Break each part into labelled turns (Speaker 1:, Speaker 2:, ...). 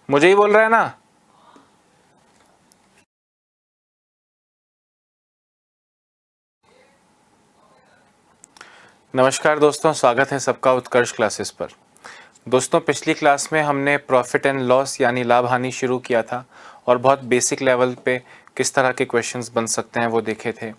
Speaker 1: मुझे ही बोल रहा है ना। नमस्कार दोस्तों, स्वागत है सबका उत्कर्ष क्लासेस पर। दोस्तों, पिछली क्लास में हमने प्रॉफिट एंड लॉस यानी लाभ हानि शुरू किया था और बहुत बेसिक लेवल पे किस तरह के क्वेश्चंस बन सकते हैं वो देखे थे।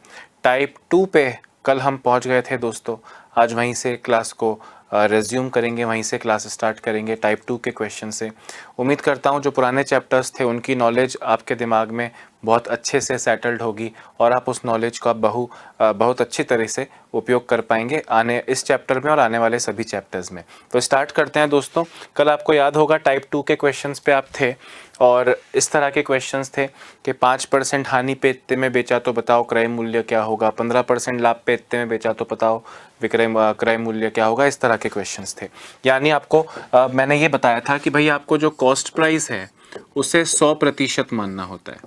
Speaker 1: टाइप 2 पे कल हम पहुंच गए थे दोस्तों। आज वहीं से क्लास को रेज्यूम करेंगे, वहीं से क्लास स्टार्ट करेंगे टाइप 2 के क्वेश्चन से। उम्मीद करता हूं जो पुराने चैप्टर्स थे उनकी नॉलेज आपके दिमाग में बहुत अच्छे से सेटल्ड होगी और आप उस नॉलेज का बहुत अच्छी तरह से उपयोग कर पाएंगे आने इस चैप्टर में और आने वाले सभी चैप्टर्स में। तो स्टार्ट करते हैं दोस्तों। कल आपको याद होगा टाइप 2 के क्वेश्चंस पे आप थे और इस तरह के क्वेश्चंस थे कि 5% हानि पे इतने में बेचा तो बताओ क्रय मूल्य क्या होगा, 15% लाभ पे इतने में बेचा तो बताओ क्रय मूल्य क्या होगा। इस तरह के क्वेश्चंस थे। यानी आपको मैंने ये बताया था कि भाई आपको जो कॉस्ट प्राइस है उसे 100% मानना होता है।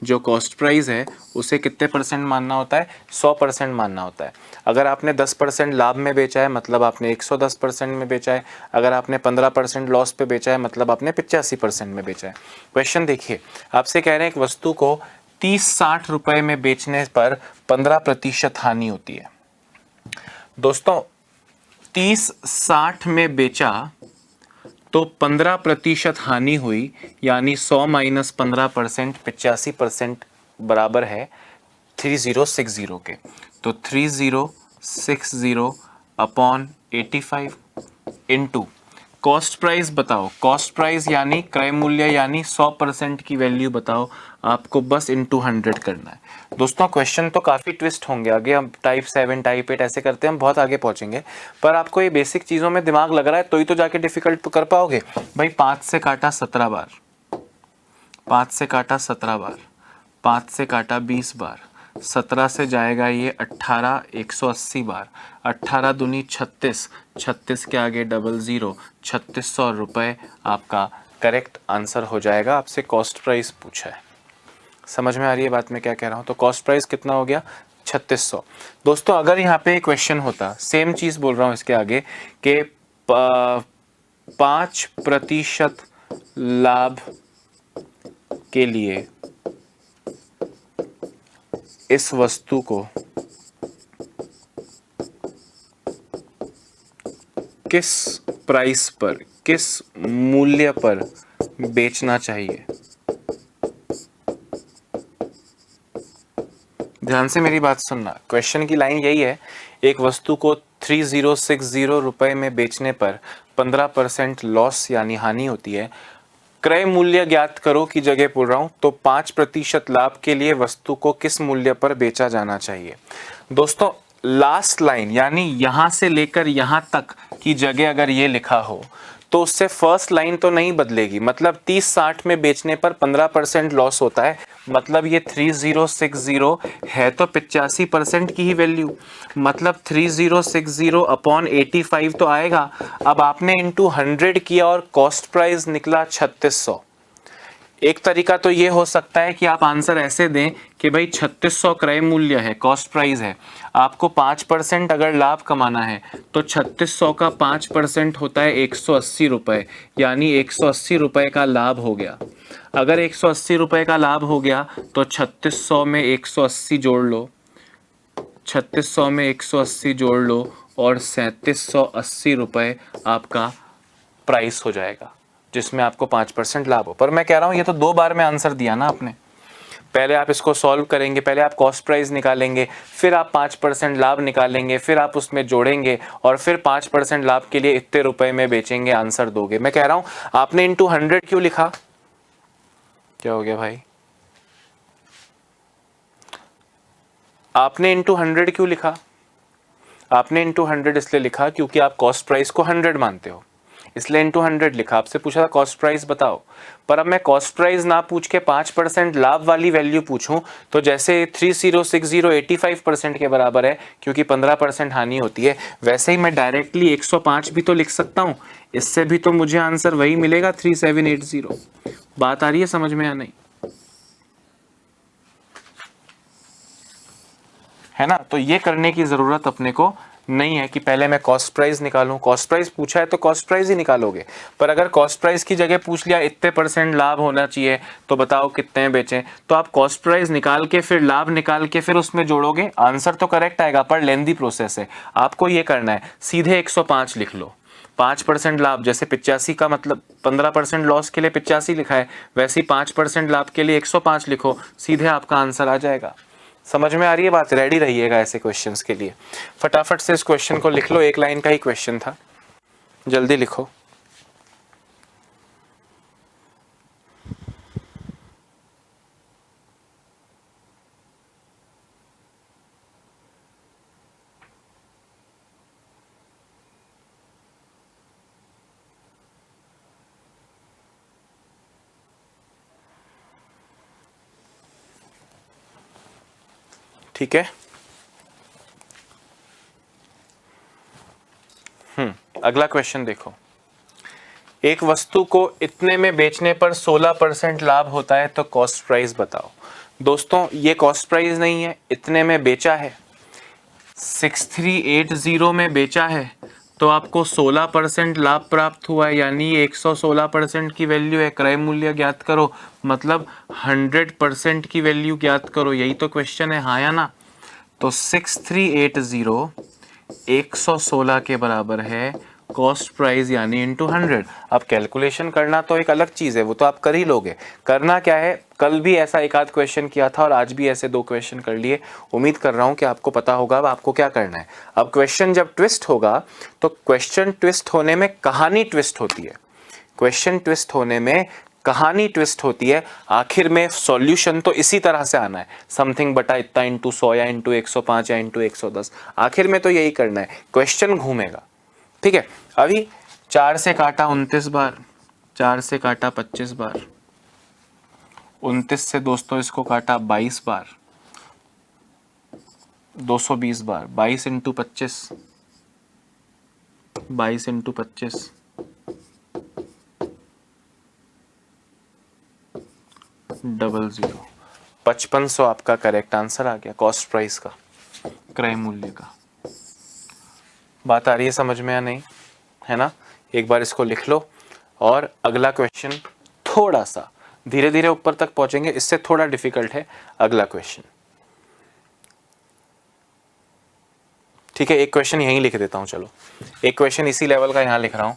Speaker 1: जो कॉस्ट प्राइस है उसे कितने परसेंट मानना होता है? 100% मानना होता है। अगर आपने 10% लाभ में बेचा है मतलब आपने 110% में बेचा है। अगर आपने 15% लॉस पे बेचा है मतलब आपने 85% में बेचा है। क्वेश्चन देखिए, आपसे कह रहे हैं एक वस्तु को 30-60 रुपए में बेचने पर 15% हानि होती है। दोस्तों 30-60 में बेचा तो 15% हानि हुई, यानी 100 माइनस 15% 85% बराबर है 3060 के। तो 3060 अपॉन 85 इंटू कॉस्ट प्राइस बताओ। कॉस्ट प्राइस यानी क्रय मूल्य यानी 100% की वैल्यू बताओ। आपको बस इंटू 100 करना है। दोस्तों क्वेश्चन तो काफ़ी ट्विस्ट होंगे आगे, हम टाइप 7 टाइप 8 ऐसे करते हैं, हम बहुत आगे पहुंचेंगे। पर आपको ये बेसिक चीज़ों में दिमाग लग रहा है तो ही तो जाके डिफिकल्ट कर पाओगे। भाई 5 से काटा 17 बार, 5 से काटा 17 बार, 5 से काटा 20 बार, 17 से जाएगा ये 18, 180 बार, 18 दूनी 36, 36 के आगे 00, 3600 रुपये आपका करेक्ट आंसर हो जाएगा। आपसे कॉस्ट प्राइस पूछा है, समझ में आ रही है बात मैं क्या कह रहा हूँ? तो कॉस्ट प्राइस कितना हो गया? 3600। दोस्तों अगर यहाँ पे क्वेश्चन होता, सेम चीज़ बोल रहा हूँ इसके आगे कि 5% लाभ के लिए इस वस्तु को किस प्राइस पर, किस मूल्य पर बेचना चाहिए। ध्यान से मेरी बात सुनना, क्वेश्चन की लाइन यही है, एक वस्तु को 3060 रुपए में बेचने पर 15% लॉस यानी हानि होती है। क्रय मूल्य ज्ञात करो की जगह बोल रहा हूं तो 5% लाभ के लिए वस्तु को किस मूल्य पर बेचा जाना चाहिए। दोस्तों लास्ट लाइन यानी यहां से लेकर यहां तक की जगह अगर ये लिखा हो तो उससे फर्स्ट लाइन तो नहीं बदलेगी। मतलब 30-60 में बेचने पर 15% लॉस होता है, मतलब ये 3060 है तो 85% की ही वैल्यू, मतलब 3060 अपॉन 85 तो आएगा। अब आपने इंटू 100 किया और कॉस्ट प्राइस निकला 3600। एक तरीका तो ये हो सकता है कि आप आंसर ऐसे दें कि भाई 3600 क्रय मूल्य है, कॉस्ट प्राइस है, आपको 5% अगर लाभ कमाना है तो 3600 का 5% होता है 180 रुपये, यानी 180 रुपये का लाभ हो गया। अगर 180 रुपये का लाभ हो गया तो 3600 में 180 जोड़ लो, 3600 में 180 जोड़ लो और 3780 रुपये आपका प्राइस हो जाएगा, जिसमें आपको 5% लाभ हो। पर मैं कह रहा हूं ये तो 2 बार में आंसर दिया ना आपने। पहले आप इसको सॉल्व करेंगे, पहले आप कॉस्ट प्राइस निकालेंगे, फिर आप 5% लाभ निकालेंगे, फिर आप उसमें जोड़ेंगे और फिर 5% लाभ के लिए इतने रुपए में बेचेंगे, आंसर दोगे। मैं कह रहा हूं आपने इंटू 100 क्यों लिखा? क्या हो गया भाई? आपने इंटू 100 क्यों लिखा? आपने इंटू 100 इसलिए लिखा क्योंकि आप कॉस्ट प्राइस को 100 मानते हो, इसलिए इंटू 100 लिखा। आपसे पूछा था कॉस्ट प्राइस बताओ, पर अब मैं कॉस्ट प्राइस ना पूछ के 5% लाभ वाली वैल्यू पूछूं तो जैसे 3060 85% के बराबर है क्योंकि 15% हानि होती है, वैसे ही मैं डायरेक्टली 105 भी तो लिख सकता हूं, इससे भी तो मुझे आंसर वही मिलेगा 3780। बात आ रही है समझ में या नहीं? है ना? तो ये करने की जरूरत अपने को नहीं है कि पहले मैं कॉस्ट प्राइस निकालूं। कॉस्ट प्राइस पूछा है तो कॉस्ट प्राइस ही निकालोगे, पर अगर कॉस्ट प्राइस की जगह पूछ लिया इतने % लाभ होना चाहिए तो बताओ कितने बेचें, तो आप कॉस्ट प्राइस निकाल के फिर लाभ निकाल के फिर उसमें जोड़ोगे, आंसर तो करेक्ट आएगा पर लेंदी प्रोसेस है। आपको ये करना है सीधे 105 लिख लो। 5% लाभ, जैसे 85 का मतलब 15% लॉस के लिए 85 लिखा है, वैसे ही 5% लाभ के लिए 105 लिखो, सीधे आपका आंसर आ जाएगा। समझ में आ रही है बात? रेडी रहिएगा ऐसे क्वेश्चंस के लिए। फटाफट से इस क्वेश्चन को लिख लो, एक लाइन का ही क्वेश्चन था, जल्दी लिखो। ठीक है, अगला क्वेश्चन देखो। एक वस्तु को इतने में बेचने पर 16% लाभ होता है तो कॉस्ट प्राइस बताओ। दोस्तों ये कॉस्ट प्राइस नहीं है, इतने में बेचा है, 6380 में बेचा है तो आपको 16% लाभ प्राप्त हुआ है, यानी 116% की वैल्यू है। क्रय मूल्य ज्ञात करो, मतलब 100% की वैल्यू ज्ञात करो, यही तो क्वेश्चन है, हाँ या ना? तो 6380 116 के बराबर है कॉस्ट प्राइस यानी इंटू 100। अब कैलकुलेशन करना तो एक अलग चीज़ है, वो तो आप कर ही लोगे। करना क्या है, कल भी ऐसा एक आध क्वेश्चन किया था और आज भी ऐसे 2 क्वेश्चन कर लिए। उम्मीद कर रहा हूँ कि आपको पता होगा अब आपको क्या करना है। अब क्वेश्चन जब ट्विस्ट होगा तो क्वेश्चन ट्विस्ट होने में कहानी ट्विस्ट होती है, क्वेश्चन ट्विस्ट होने में कहानी ट्विस्ट होती है। आखिर में सॉल्यूशन तो इसी तरह से आना है, समथिंग बटा इतना इंटू 100 या इंटू 105 या इंटू 110, आखिर में तो यही करना है, क्वेश्चन घूमेगा। ठीक है, अभी 4 से काटा 29 बार, 4 से काटा 25 बार, 29 से दोस्तों इसको काटा 22 बार, 220 बार, 22 इंटू 25, 22 इंटू 25, डबल 0, 5500 आपका करेक्ट आंसर आ गया कॉस्ट प्राइस का, क्रय मूल्य का। बात आ रही है समझ में या नहीं, है ना? एक बार इसको लिख लो और अगला क्वेश्चन थोड़ा सा धीरे धीरे ऊपर तक पहुंचेंगे, इससे थोड़ा डिफिकल्ट है अगला क्वेश्चन। ठीक है, एक क्वेश्चन यहीं लिख देता हूं, चलो एक क्वेश्चन इसी लेवल का यहां लिख रहा हूं।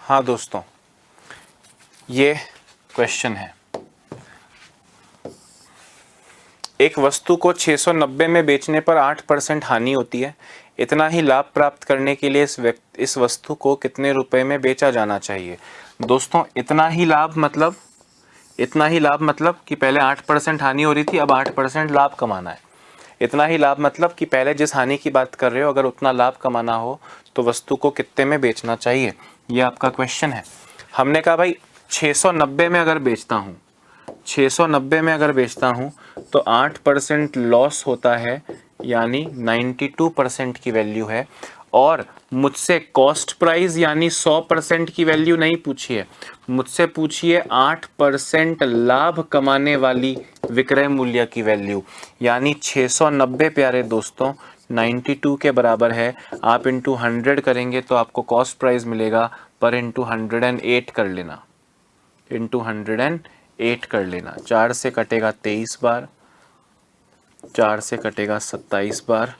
Speaker 1: हाँ दोस्तों, ये क्वेश्चन है, एक वस्तु को 690 में बेचने पर 8% हानि होती है, इतना ही लाभ प्राप्त करने के लिए इस वस्तु को कितने रुपए में बेचा जाना चाहिए। दोस्तों इतना ही लाभ मतलब कि पहले 8% हानि हो रही थी, अब 8% लाभ कमाना है। इतना ही लाभ मतलब कि पहले जिस हानि की बात कर रहे हो, अगर उतना लाभ कमाना हो तो वस्तु को कितने में बेचना चाहिए, ये आपका क्वेश्चन है। हमने कहा भाई 690 में अगर बेचता हूँ, 690 में अगर बेचता हूँ तो 8% लॉस होता है, यानी 92% की वैल्यू है। और मुझसे कॉस्ट प्राइस यानी 100% की वैल्यू नहीं पूछी है, मुझसे पूछिए 8% लाभ कमाने वाली विक्रय मूल्य की वैल्यू, यानी 690 प्यारे दोस्तों 92 के बराबर है। आप इंटू 100 करेंगे तो आपको कॉस्ट प्राइस मिलेगा, पर इंटू 108 कर लेना, इंटू 108 8 कर लेना। 4 से कटेगा 23 बार, 4 से कटेगा 27 बार,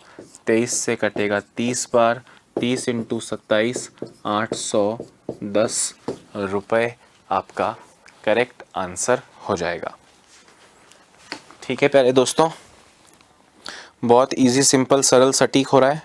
Speaker 1: 23 से कटेगा 30 बार, 30 इंटू 27 810 रुपये आपका करेक्ट आंसर हो जाएगा। ठीक है प्यारे दोस्तों, बहुत इजी, सिंपल, सरल, सटीक हो रहा है।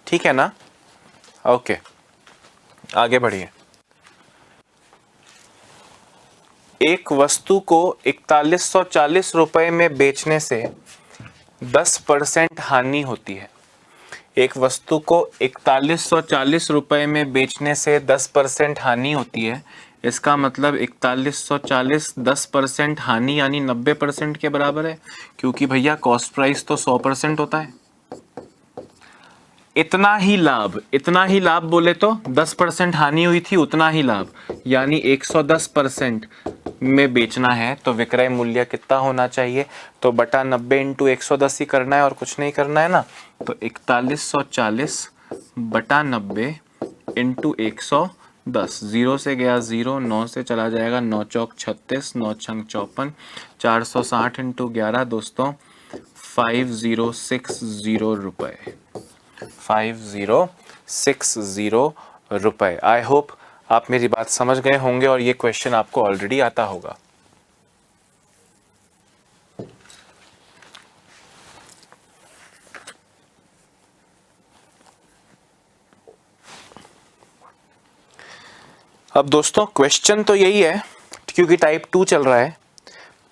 Speaker 1: ठीक है ना? ओके, आगे बढ़िए। एक वस्तु को 4140 रुपए में बेचने से 10% हानि होती है। एक वस्तु को 4140 रुपए में बेचने से 10% हानि होती है। इसका मतलब 4140 10% हानि यानी 90% के बराबर है, क्योंकि भैया कॉस्ट प्राइस तो 100% होता है। इतना ही लाभ बोले तो 10% हानि हुई थी, उतना ही लाभ यानी 110% में बेचना है तो विक्रय मूल्य कितना होना चाहिए? तो बटा 90 इंटू 110 ही करना है और कुछ नहीं करना है ना। तो 4140 बटा 90 इंटू 110, 0 से गया 0, 9 से चला जाएगा 9 चौक 36, 9 छंग 54, 460 इंटू 11 दोस्तों 5060 रुपए, 5060 रुपए। आई होप आप मेरी बात समझ गए होंगे और ये क्वेश्चन आपको ऑलरेडी आता होगा। अब दोस्तों क्वेश्चन तो यही है क्योंकि टाइप 2 चल रहा है,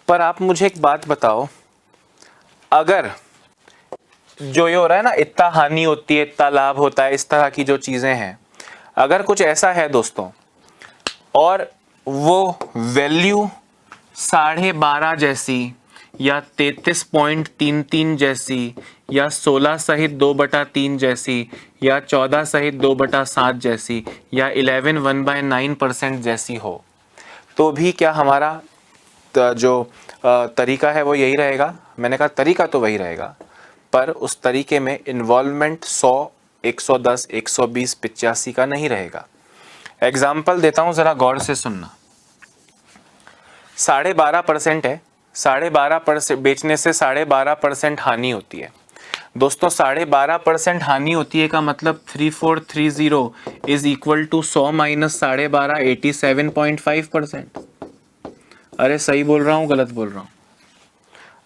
Speaker 1: पर आप मुझे एक बात बताओ, अगर जो ये हो रहा है ना, इतना हानि होती है इतना लाभ होता है, इस तरह की जो चीजें हैं, अगर कुछ ऐसा है दोस्तों और वो वैल्यू 12.5 जैसी या 33.33 जैसी या 16 सहित 2/3 जैसी या 14 सहित 2/7 जैसी या 11 1/9% जैसी हो, तो भी क्या हमारा जो तरीका है वो यही रहेगा? मैंने कहा तरीका तो वही रहेगा, पर उस तरीके में इन्वॉल्वमेंट 100, 110, 120, 85 का नहीं रहेगा। एग्जाम्पल देता हूं, जरा गौर से सुनना। 12.5% है, 12.5% बेचने से 12.5% हानि होती है दोस्तों। 12.5% हानि होती है का मतलब 3430 इज इक्वल टू 100 माइनस 12.5 87.5%। अरे सही बोल रहा हूँ गलत बोल रहा हूँ?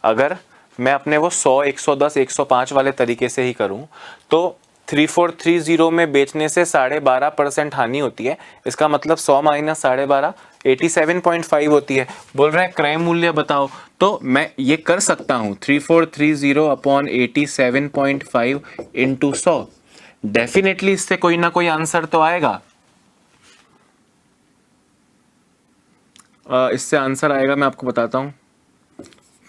Speaker 1: अगर मैं अपने वो 100, 110, 105 वाले तरीके से ही करूं तो 3430 में बेचने से 12.5% हानि होती है। इसका मतलब 100 माइनस 12.5 87.5 होती है। बोल रहे हैं क्रय मूल्य बताओ, तो मैं ये कर सकता हूं 3430 अपॉन 87.5 इंटू 100। डेफिनेटली इससे कोई ना कोई आंसर तो आएगा। इससे आंसर आएगा, मैं आपको बताता हूं,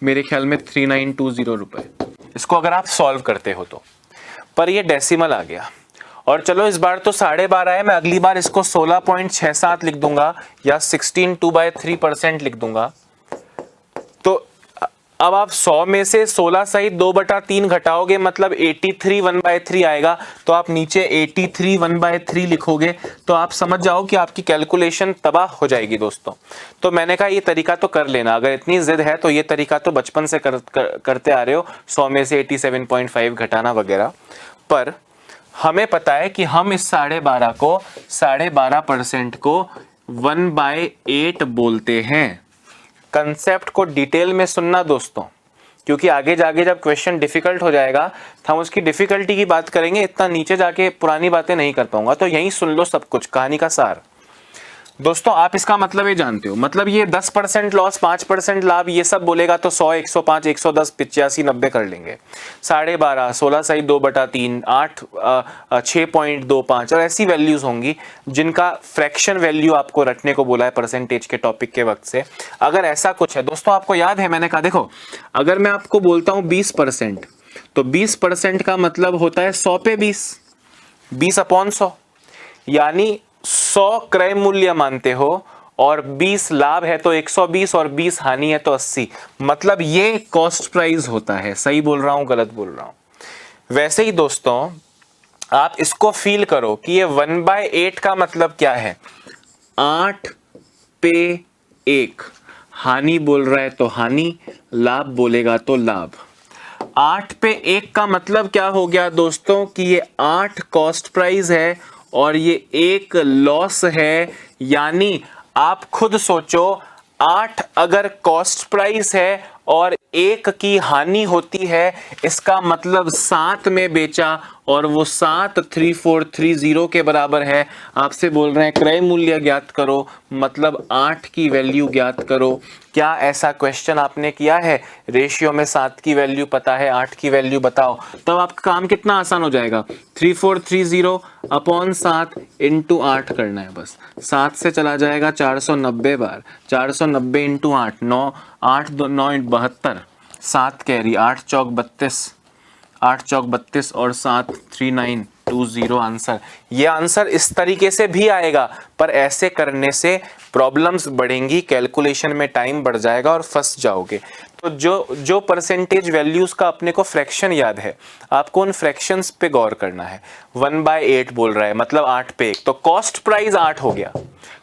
Speaker 1: मेरे ख्याल में 3920 रुपए, इसको अगर आप सॉल्व करते हो तो। पर ये डेसिमल आ गया, और चलो इस बार तो 12.5 है, मैं अगली बार इसको 16.67 लिख दूंगा या 16 2/3% लिख दूंगा। तो अब आप 100 में से 16 सहित 2/3 घटाओगे, मतलब 83 1/3 आएगा। तो आप नीचे 83 1/3 लिखोगे तो आप समझ जाओ कि आपकी कैलकुलेशन तबाह हो जाएगी दोस्तों। तो मैंने कहा ये तरीका तो कर लेना, अगर इतनी जिद है तो ये तरीका तो बचपन से करते आ रहे हो, 100 में से 87.5 घटाना वगैरह। पर हमें पता है कि हम इस 12.5% को 1/8 बोलते हैं। कंसेप्ट को डिटेल में सुनना दोस्तों, क्योंकि आगे जाके जब क्वेश्चन डिफिकल्ट हो जाएगा तो हम उसकी डिफिकल्टी की बात करेंगे, इतना नीचे जाके पुरानी बातें नहीं कर पाऊंगा। तो यहीं सुन लो सब कुछ, कहानी का सार। दोस्तों आप इसका मतलब ये जानते हो, मतलब ये 10% लॉस 5% लाभ ये सब बोलेगा तो 100 105 110 85 90 कर लेंगे, 12.5 16 सही 2/3 8 6.25 और ऐसी वैल्यूज होंगी जिनका फ्रैक्शन वैल्यू आपको रटने को बोला है परसेंटेज के टॉपिक के वक्त से। अगर ऐसा कुछ है दोस्तों, आपको याद है मैंने कहा देखो, अगर मैं आपको बोलता हूं 20%, तो 20% का मतलब होता है 100 पे 20/100, यानी 100 क्रय मूल्य मानते हो और 20 लाभ है तो 120 और 20 हानि है तो 80, मतलब ये कॉस्ट प्राइस होता है। सही बोल रहा हूं गलत बोल रहा हूं? वैसे ही दोस्तों आप इसको फील करो कि ये 1/8 का मतलब क्या है, 8 पे 1, हानि बोल रहा है तो हानि, लाभ बोलेगा तो लाभ। 8 पे 1 का मतलब क्या हो गया दोस्तों कि ये 8 कॉस्ट प्राइस है और ये 1 लॉस है, यानी आप खुद सोचो 8 अगर कॉस्ट प्राइस है और 1 की हानि होती है, इसका मतलब 7 में बेचा और वो 7 3430 के बराबर है। आपसे बोल रहे हैं क्रय मूल्य ज्ञात करो, मतलब 8 की वैल्यू ज्ञात करो। क्या ऐसा क्वेश्चन आपने किया है? रेशियो में 7 की वैल्यू पता है, 8 की वैल्यू बताओ, तब आपका काम कितना आसान हो जाएगा। 3430 अपॉन 7 इंटू 8 करना है बस। 7 से चला जाएगा 490 बार, 490 इंटू 8 9 8 9 72, 7 कैरी, 8 चौक 32, 8 चौक 32 और 7 3920 आंसर। ये आंसर इस तरीके से भी आएगा, पर ऐसे करने से प्रॉब्लम्स बढ़ेंगी, कैलकुलेशन में टाइम बढ़ जाएगा और फंस जाओगे। तो जो परसेंटेज वैल्यूज का अपने को फ्रैक्शन याद है, आपको उन फ्रैक्शंस पे गौर करना है। 1/8 बोल रहा है मतलब 8 पे 1, तो कॉस्ट प्राइस 8 हो गया।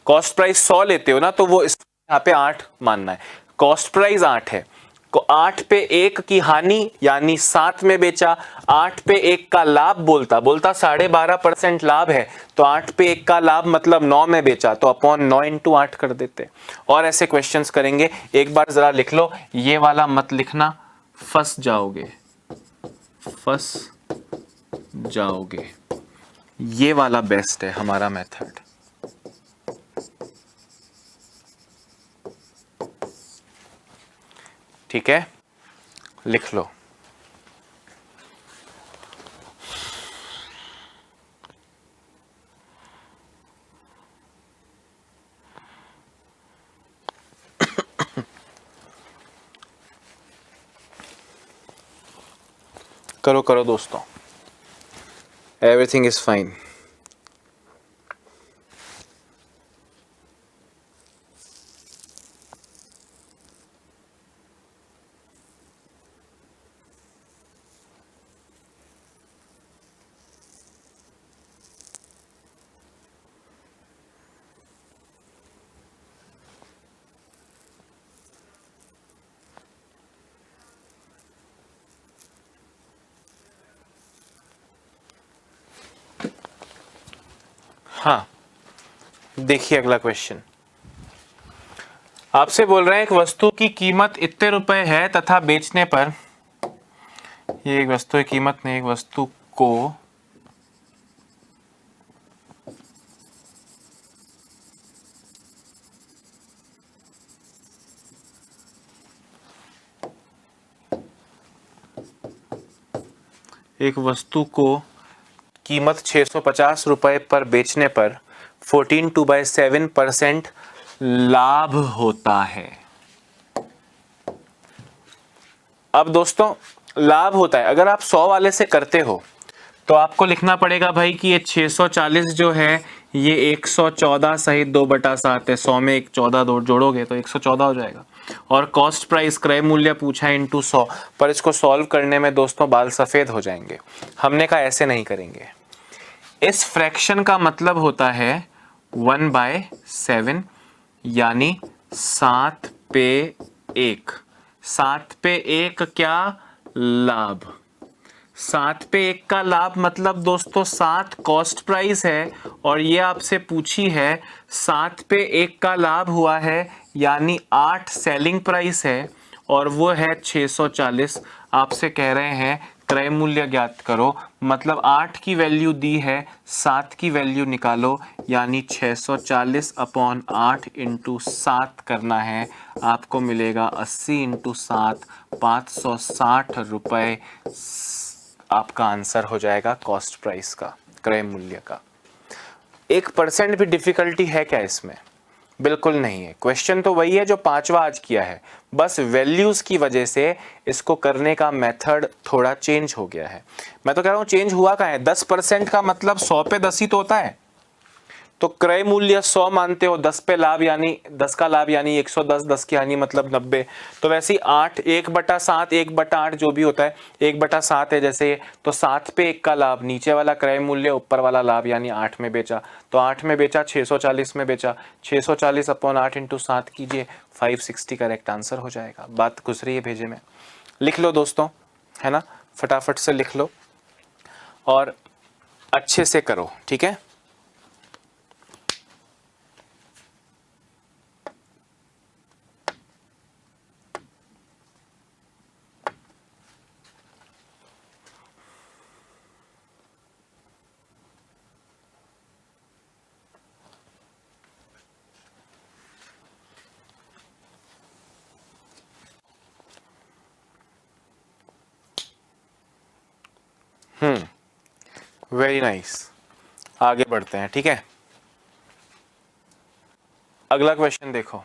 Speaker 1: कॉस्ट प्राइस 100 लेते हो ना, तो वो यहाँ पे 8 मानना है। कॉस्ट प्राइस 8 है, 8 पे 1 की हानि यानी 7 में बेचा, 8 पे 1 का लाभ बोलता 12.5% लाभ है, तो 8 पे 1 का लाभ मतलब 9 में बेचा, तो अपॉन 9 इंटू 8 कर देते। और ऐसे क्वेश्चंस करेंगे। एक बार जरा लिख लो, ये वाला मत लिखना, फंस जाओगे, फंस जाओगे। ये वाला बेस्ट है हमारा मेथड। ठीक है, लिख लो। करो करो दोस्तों, एवरीथिंग इज फाइन। हाँ देखिए अगला क्वेश्चन, आपसे बोल रहे हैं एक वस्तु की कीमत इतने रुपए है तथा बेचने पर, ये एक वस्तु की कीमत ने एक वस्तु को कीमत 650 रुपए पर बेचने पर 14/7% लाभ होता है। अब दोस्तों लाभ होता है, अगर आप 100 वाले से करते हो तो आपको लिखना पड़ेगा भाई कि ये 640 जो है ये 114 सहित 2/7 है। 100 में 14 जोड़ोगे तो 114 हो जाएगा। और कॉस्ट प्राइस क्रय मूल्य पूछा है इंटू 100, पर इसको सॉल्व करने में दोस्तों बाल सफेद हो जाएंगे। हमने कहा ऐसे नहीं करेंगे। इस फ्रैक्शन का मतलब होता है 1/7 यानी 7 पे 1। 7 पे 1 क्या लाभ, 7 पे 1 का लाभ मतलब दोस्तों 7 कॉस्ट प्राइस है और ये आपसे पूछी है 7 पे 1 का लाभ हुआ है यानी 8 सेलिंग प्राइस है और वो है 640। आपसे कह रहे हैं क्रय मूल्य ज्ञात करो, मतलब 8 की वैल्यू दी है, 7 की वैल्यु निकालो, यानी 640 अपॉन 8 इंटू 7 करना है। आपको मिलेगा 80 इंटू 7, 560 रुपये आपका आंसर हो जाएगा कॉस्ट प्राइस का, क्रय मूल्य का। 1% भी डिफिकल्टी है क्या इसमें? बिल्कुल नहीं है। क्वेश्चन तो वही है जो पांचवा आज किया है, बस वैल्यूज की वजह से इसको करने का मेथड थोड़ा चेंज हो गया है। मैं तो कह रहा हूं चेंज हुआ कहाँ है? 10% का मतलब 100 पे 10 ही तो होता है। तो क्रय मूल्य 100 मानते हो, 10 पे लाभ यानी 10 का लाभ यानी 110, 10 की हानि मतलब 90। तो वैसे ही 8 1/7 1/8 जो भी होता है 1/7 है जैसे, तो 7 पे 1 का लाभ, नीचे वाला क्रय मूल्य ऊपर वाला लाभ यानी 8 में बेचा। तो 8 में बेचा, 640 में बेचा, 640 अपॉन 8 इंटू 7 कीजिए, 560 करेक्ट आंसर हो जाएगा। बात घुस रही है भेजे में? लिख लो दोस्तों, है ना, फटाफट से लिख लो और अच्छे से करो, ठीक है। वेरी नाइस, आगे बढ़ते हैं, ठीक है। अगला क्वेश्चन देखो।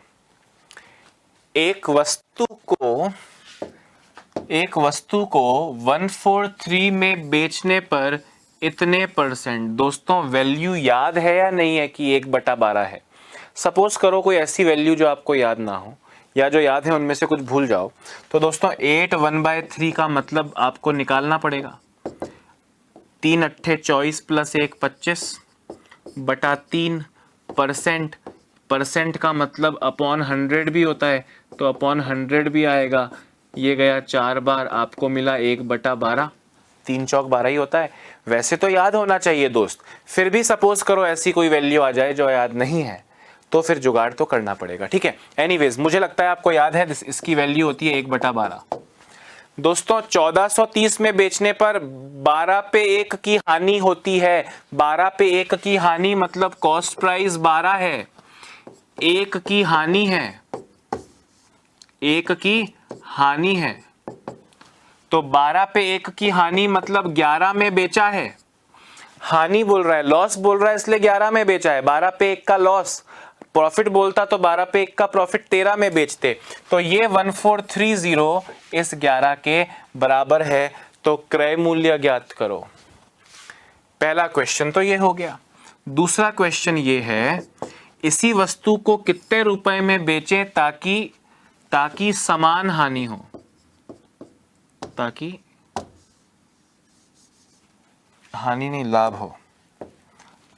Speaker 1: एक वस्तु को 143 में बेचने पर इतने परसेंट। दोस्तों वैल्यू याद है या नहीं है कि 1/12 है? सपोज करो कोई ऐसी वैल्यू जो आपको याद ना हो, या जो याद है उनमें से कुछ भूल जाओ, तो दोस्तों 8 1/3 का मतलब आपको निकालना पड़ेगा। 3 अट्ठे 24 प्लस 1 25 बटा 3 परसेंट। परसेंट का मतलब अपॉन 100 भी होता है, तो अपॉन 100 भी आएगा। ये गया 4 बार, आपको मिला 1/12। 3 चौक 12 ही होता है। वैसे तो याद होना चाहिए दोस्त, फिर भी सपोज करो ऐसी कोई वैल्यू आ जाए जो याद नहीं है, तो फिर जुगाड़ तो करना पड़ेगा, ठीक है। एनीवेज मुझे लगता है आपको याद है, इसकी वैल्यू होती है 1/12। दोस्तों 1430 में बेचने पर 12 पे 1 की हानि होती है। 12 पे 1 की हानि मतलब कॉस्ट प्राइस 12 है, 1 की हानि है, 1 की हानि है। तो 12 पे 1 की हानि मतलब 11 में बेचा है। हानि बोल रहा है, लॉस बोल रहा है, इसलिए 11 में बेचा है। 12 पे 1 का लॉस, प्रॉफिट बोलता तो 12 पे 1 का प्रॉफिट 13 में बेचते। तो ये 1430 इस 11 के बराबर है। तो क्रय मूल्य ज्ञात करो। पहला क्वेश्चन तो ये हो गया। दूसरा क्वेश्चन ये है, इसी वस्तु को कितने रुपए में बेचें ताकि समान हानि हो, ताकि हानि नहीं लाभ हो,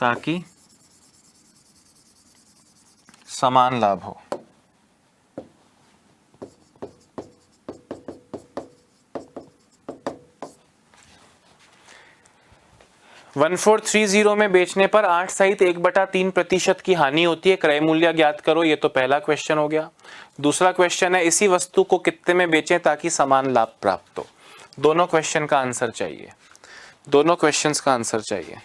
Speaker 1: ताकि समान लाभ हो। वन 1430 में बेचने पर 8 सहित 1/3% की हानि होती है। क्रय मूल्य ज्ञात करो। ये तो पहला क्वेश्चन हो गया। दूसरा क्वेश्चन है, इसी वस्तु को कितने में बेचें ताकि समान लाभ प्राप्त हो। दोनों क्वेश्चन का आंसर चाहिए, दोनों क्वेश्चंस का आंसर चाहिए।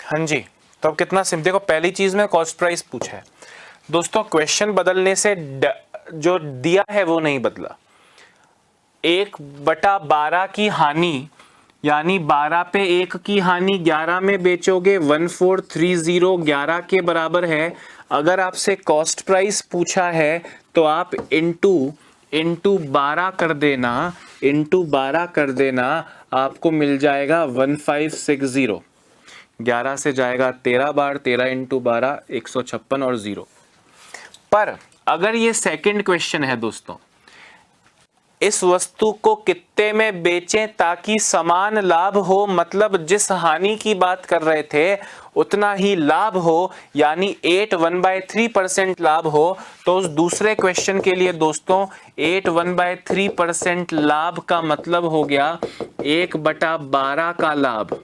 Speaker 1: हाँ जी, तो अब कितना सिंपल, देखो पहली चीज में कॉस्ट प्राइस पूछा है दोस्तों, क्वेश्चन बदलने से जो दिया है वो नहीं बदला। 1/12 की हानि यानी 12 पे 1 की हानि 11 में बेचोगे, 1430 11 के बराबर है। अगर आपसे कॉस्ट प्राइस पूछा है तो आप इंटू 12 कर देना, आपको मिल जाएगा 1560। 11 से जाएगा 13 बार, 13 इंटू 12 156 और 0। पर अगर ये सेकंड क्वेश्चन है दोस्तों, इस वस्तु को कितने में बेचें ताकि समान लाभ हो, मतलब जिस हानि की बात कर रहे थे उतना ही लाभ हो, यानी 8 1/3% लाभ हो, तो उस दूसरे क्वेश्चन के लिए दोस्तों 8 1/3% लाभ का मतलब हो गया 1/12 का लाभ।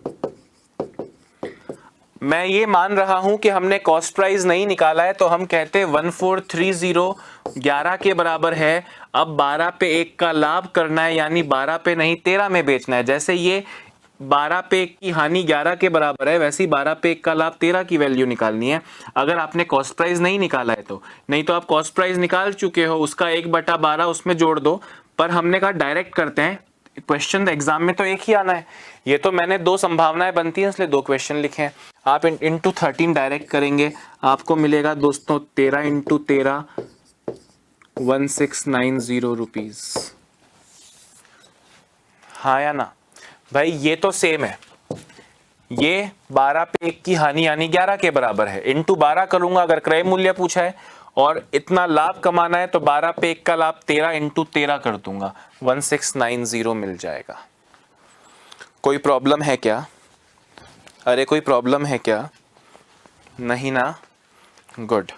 Speaker 1: मैं ये मान रहा हूं कि हमने कॉस्ट प्राइस नहीं निकाला है, तो हम कहते हैं 1430 11 के बराबर है। अब 12 पे 1 का लाभ करना है, यानी 12 पे नहीं 13 में बेचना है। जैसे ये 12 पे 1 की हानि 11 के बराबर है, वैसे ही 12 पे 1 का लाभ 13 की वैल्यू निकालनी है, अगर आपने कॉस्ट प्राइस नहीं निकाला है तो। नहीं तो आप कॉस्ट प्राइस निकाल चुके हो, उसका 1/12 उसमें जोड़ दो। पर हमने कहा डायरेक्ट करते हैं, क्वेश्चन एग्जाम में तो एक ही आना है। ये तो मैंने 2 संभावनाएं बनती हैं इसलिए 2 क्वेश्चन लिखे हैं। आप इंटू 13 डायरेक्ट करेंगे, आपको मिलेगा दोस्तों 13 इंटू 13 1690 रुपीज। हाँ या ना भाई, ये तो सेम है। ये 12 पे 1 की हानि यानी 11 के बराबर है, इंटू 12 करूंगा अगर क्रय मूल्य पूछा है, और इतना लाभ कमाना है तो 12 पे 1 का लाभ 13 इंटू 13 कर दूंगा, 1690 मिल जाएगा। कोई प्रॉब्लम है क्या? अरे कोई प्रॉब्लम है क्या? नहीं ना, गुड।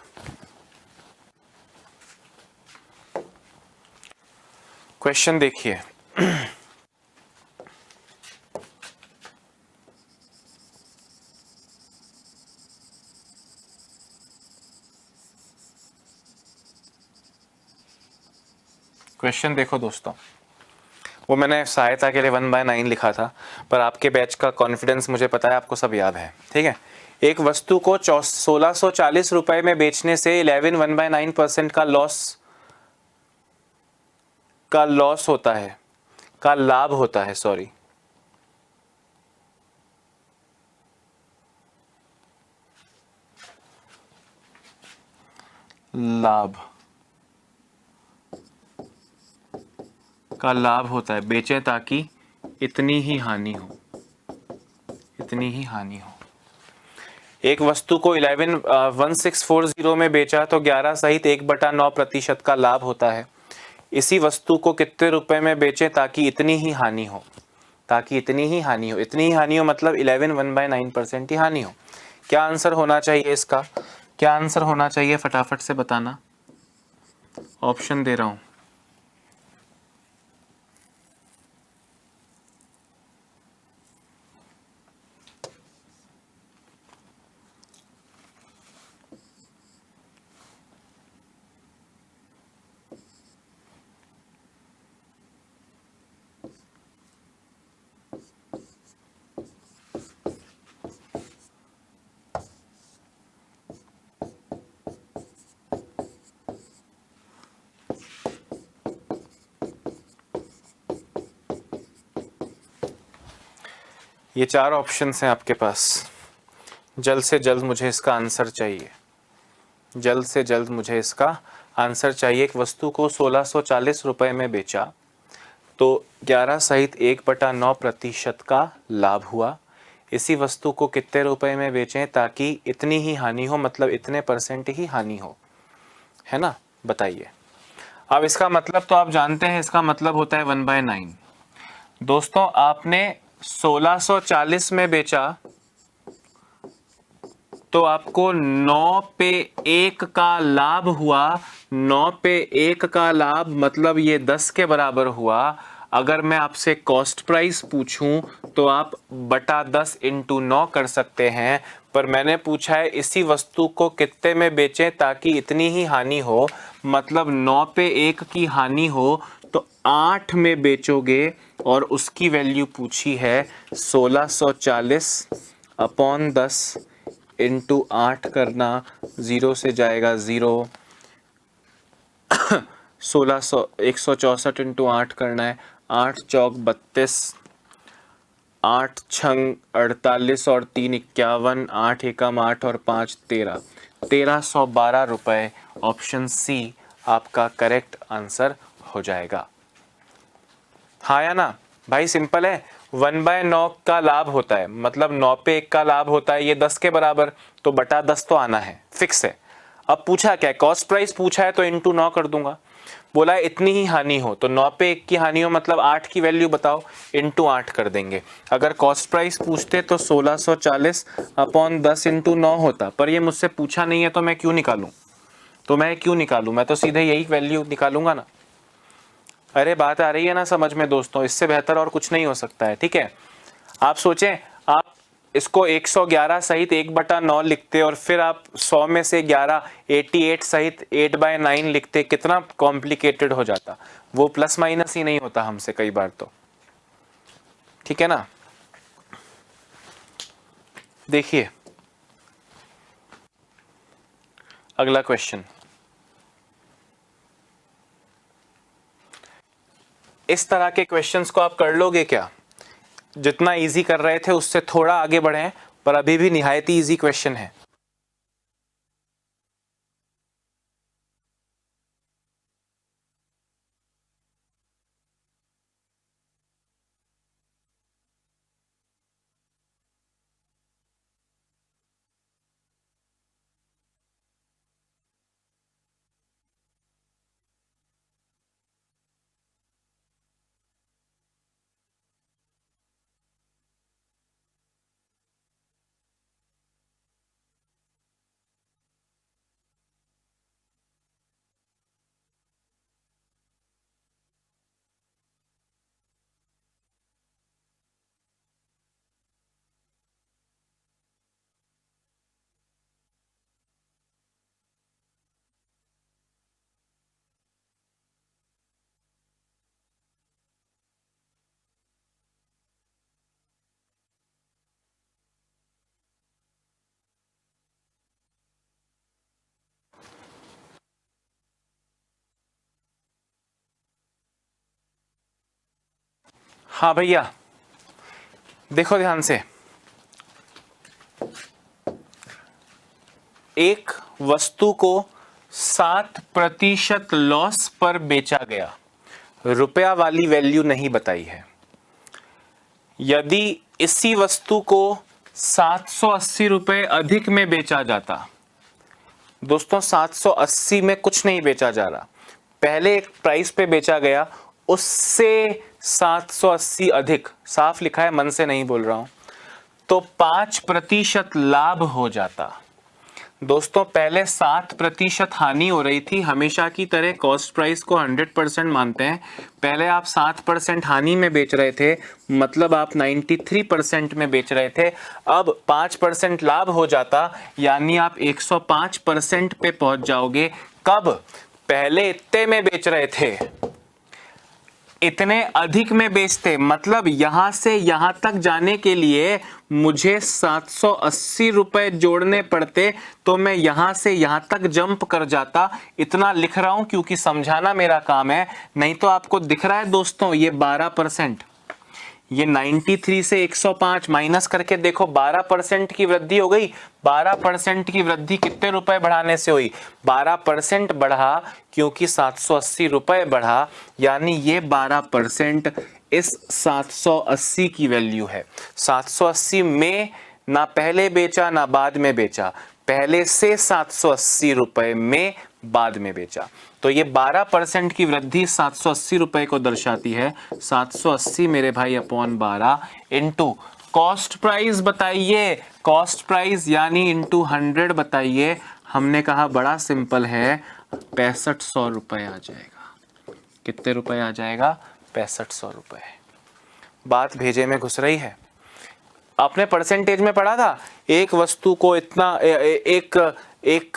Speaker 1: क्वेश्चन देखिए, क्वेश्चन देखो दोस्तों, वो मैंने सहायता के लिए 1/9 लिखा था, पर आपके बैच का कॉन्फिडेंस मुझे पता है आपको सब याद है, ठीक है। एक वस्तु को 1640 रुपए में बेचने से 11 1/9% का लॉस होता है, का लाभ होता है, सॉरी। लाभ का लाभ होता है, बेचें ताकि इतनी ही हानि हो, इतनी ही हानि हो। एक वस्तु को 1640 में बेचा तो 11 सहित 1/9% का लाभ होता है। इसी वस्तु को कितने रुपए में बेचें ताकि इतनी ही हानि हो, ताकि इतनी ही हानि हो, इतनी ही हानि हो मतलब 11 1/9% ही हानि हो। क्या आंसर होना चाहिए इसका? क्या आंसर होना चाहिए फटाफट से बताना, ऑप्शन दे रहा हूं। ये 4 ऑप्शंस हैं आपके पास, जल्द से जल्द मुझे इसका आंसर चाहिए, जल्द से जल्द मुझे इसका आंसर चाहिए। एक वस्तु को 1640 रुपए में बेचा तो 11 सहित 1/9% का लाभ हुआ। इसी वस्तु को कितने रुपए में बेचें ताकि इतनी ही हानि हो, मतलब इतने % ही हानि हो, है ना, बताइए। अब इसका मतलब तो आप जानते हैं, इसका मतलब होता है 1/9। दोस्तों आपने 1640 में बेचा तो आपको 9 पे 1 का लाभ हुआ, 9 पे 1 का लाभ मतलब ये 10 के बराबर हुआ। अगर मैं आपसे कॉस्ट प्राइस पूछूं तो आप बटा 10 इंटू 9 कर सकते हैं, पर मैंने पूछा है इसी वस्तु को कितने में बेचें ताकि इतनी ही हानि हो, मतलब 9 पे 1 की हानि हो तो 8 में बेचोगे, और उसकी वैल्यू पूछी है 1640 अपॉन 10 इंटू 8 करना, 0 से जाएगा 0, 164 इंटू 8 करना है, 8 चौक 32, 8 छंग 48 और 3 51, 8 एकम 8 और 5 13, 1312 रुपये। ऑप्शन सी आपका करेक्ट आंसर हो जाएगा। हाँ या ना भाई, सिंपल है। 1/9 का लाभ होता है, मतलब 9 पे 1 का लाभ होता है, ये 10 के बराबर, तो बटा 10 तो आना है, फिक्स है। अब पूछा क्या, कॉस्ट प्राइस पूछा है तो इंटू 9 कर दूंगा। बोला है इतनी ही हानि हो, तो 9 पे 1 की हानि हो मतलब 8 की वैल्यू बताओ, इंटू 8 कर देंगे। अगर कॉस्ट प्राइस पूछते तो 1640 अपॉन 10 इंटू 9 होता, पर ये मुझसे पूछा नहीं है तो मैं क्यों निकालूं, मैं तो सीधे यही वैल्यू निकालूंगा ना। अरे बात आ रही है ना समझ में दोस्तों, इससे बेहतर और कुछ नहीं हो सकता है। ठीक है, आप सोचें, आप इसको 111 सहित 1/9 लिखते और फिर आप 100 में से 11 88 सहित 8/9 लिखते, कितना कॉम्प्लिकेटेड हो जाता। वो प्लस माइनस ही नहीं होता हमसे कई बार तो। ठीक है ना, देखिए अगला क्वेश्चन। इस तरह के क्वेश्चंस को आप कर लोगे क्या? जितना इजी कर रहे थे उससे थोड़ा आगे बढ़े, पर अभी भी निहायत ही इजी क्वेश्चन है। हाँ भैया, देखो ध्यान से, एक वस्तु को 7% लॉस पर बेचा गया, रुपया वाली वैल्यू नहीं बताई है। यदि इसी वस्तु को 780 रुपए अधिक में बेचा जाता, दोस्तों 780 में कुछ नहीं बेचा जा रहा, पहले एक प्राइस पे बेचा गया, उससे 780 अधिक, साफ लिखा है, मन से नहीं बोल रहा हूं, तो 5% लाभ हो जाता। दोस्तों पहले 7% हानि हो रही थी, हमेशा की तरह कॉस्ट प्राइस को 100% मानते हैं। पहले आप 7% हानि में बेच रहे थे, मतलब आप 93% में बेच रहे थे। अब 5% लाभ हो जाता, यानी आप 105% पे पहुंच जाओगे। कब? पहले इतने में बेच रहे थे, इतने अधिक में बेचते, मतलब यहां से यहां तक जाने के लिए मुझे 780 रुपए जोड़ने पड़ते, तो मैं यहां से यहां तक जंप कर जाता। इतना लिख रहा हूं क्योंकि समझाना मेरा काम है, नहीं तो आपको दिख रहा है दोस्तों ये 12%, ये 93 से 105 माइनस करके देखो, 12% की वृद्धि हो गई। 12% की वृद्धि कितने रुपए बढ़ाने से हुई? 12% बढ़ा क्योंकि 780 रुपए बढ़ा, यानी ये 12% इस 780 की वैल्यू है। 780 में ना पहले बेचा ना बाद में बेचा, पहले से 780 रुपए में बाद में बेचा, तो ये 12% की वृद्धि 780 रुपए को दर्शाती है। 780 मेरे भाई अपॉन 12 इंटू कॉस्ट प्राइस बताइए, कॉस्ट प्राइस यानी इंटू 100 बताइए। हमने कहा बड़ा सिंपल है, 6500 रुपए आ जाएगा। कितने रुपए आ जाएगा? 6500 रुपए। बात भेजे में घुस रही है। आपने परसेंटेज में पढ़ा था, एक वस्तु को इतना एक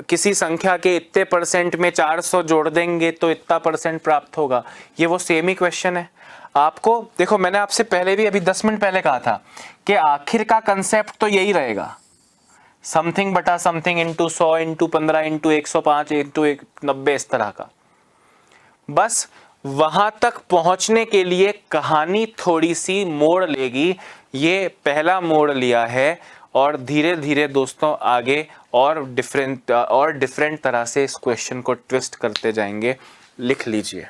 Speaker 1: किसी संख्या के इतने परसेंट में 400 जोड़ देंगे तो इतना परसेंट प्राप्त होगा। ये वो सेम ही क्वेश्चन है। आपको देखो, मैंने आपसे पहले भी अभी 10 मिनट पहले कहा था कि आखिर का कंसेप्ट तो यही रहेगा, समथिंग बटा something into 100 into 15 into 105 into 90, इस तरह का। बस वहां तक पहुंचने के लिए कहानी थोड़ी सी मोड़ लेगी। ये पहला मोड़ लिया है और धीरे धीरे दोस्तों आगे और डिफरेंट तरह से इस क्वेश्चन को ट्विस्ट करते जाएंगे। लिख लीजिए,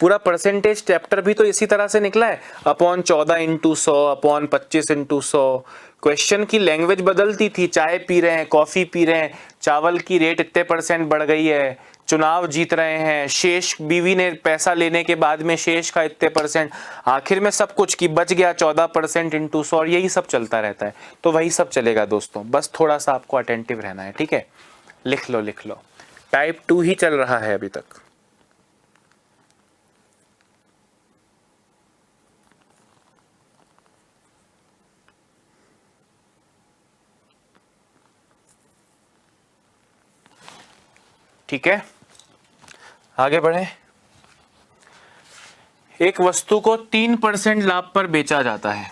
Speaker 1: पूरा परसेंटेज चैप्टर भी तो इसी तरह से निकला है, upon 14 into 100 upon 25 into 100। Question की लैंग्वेज बदलती थी, चाय पी रहे हैं, कॉफी पी रहे हैं, चावल की रेट इतने % बढ़ गई है, चुनाव जीत रहे हैं, शेष बीवी ने पैसा लेने के बाद में शेष का इतने %, आखिर में सब कुछ की बच गया 14% इंटू 100, और यही सब चलता रहता है। तो वही सब चलेगा दोस्तों, बस थोड़ा सा आपको अटेंटिव रहना है, ठीक है। लिख लो लिख लो, टाइप 2 ही चल रहा है अभी तक। ठीक है, आगे बढ़े। एक वस्तु को 3% लाभ पर बेचा जाता है।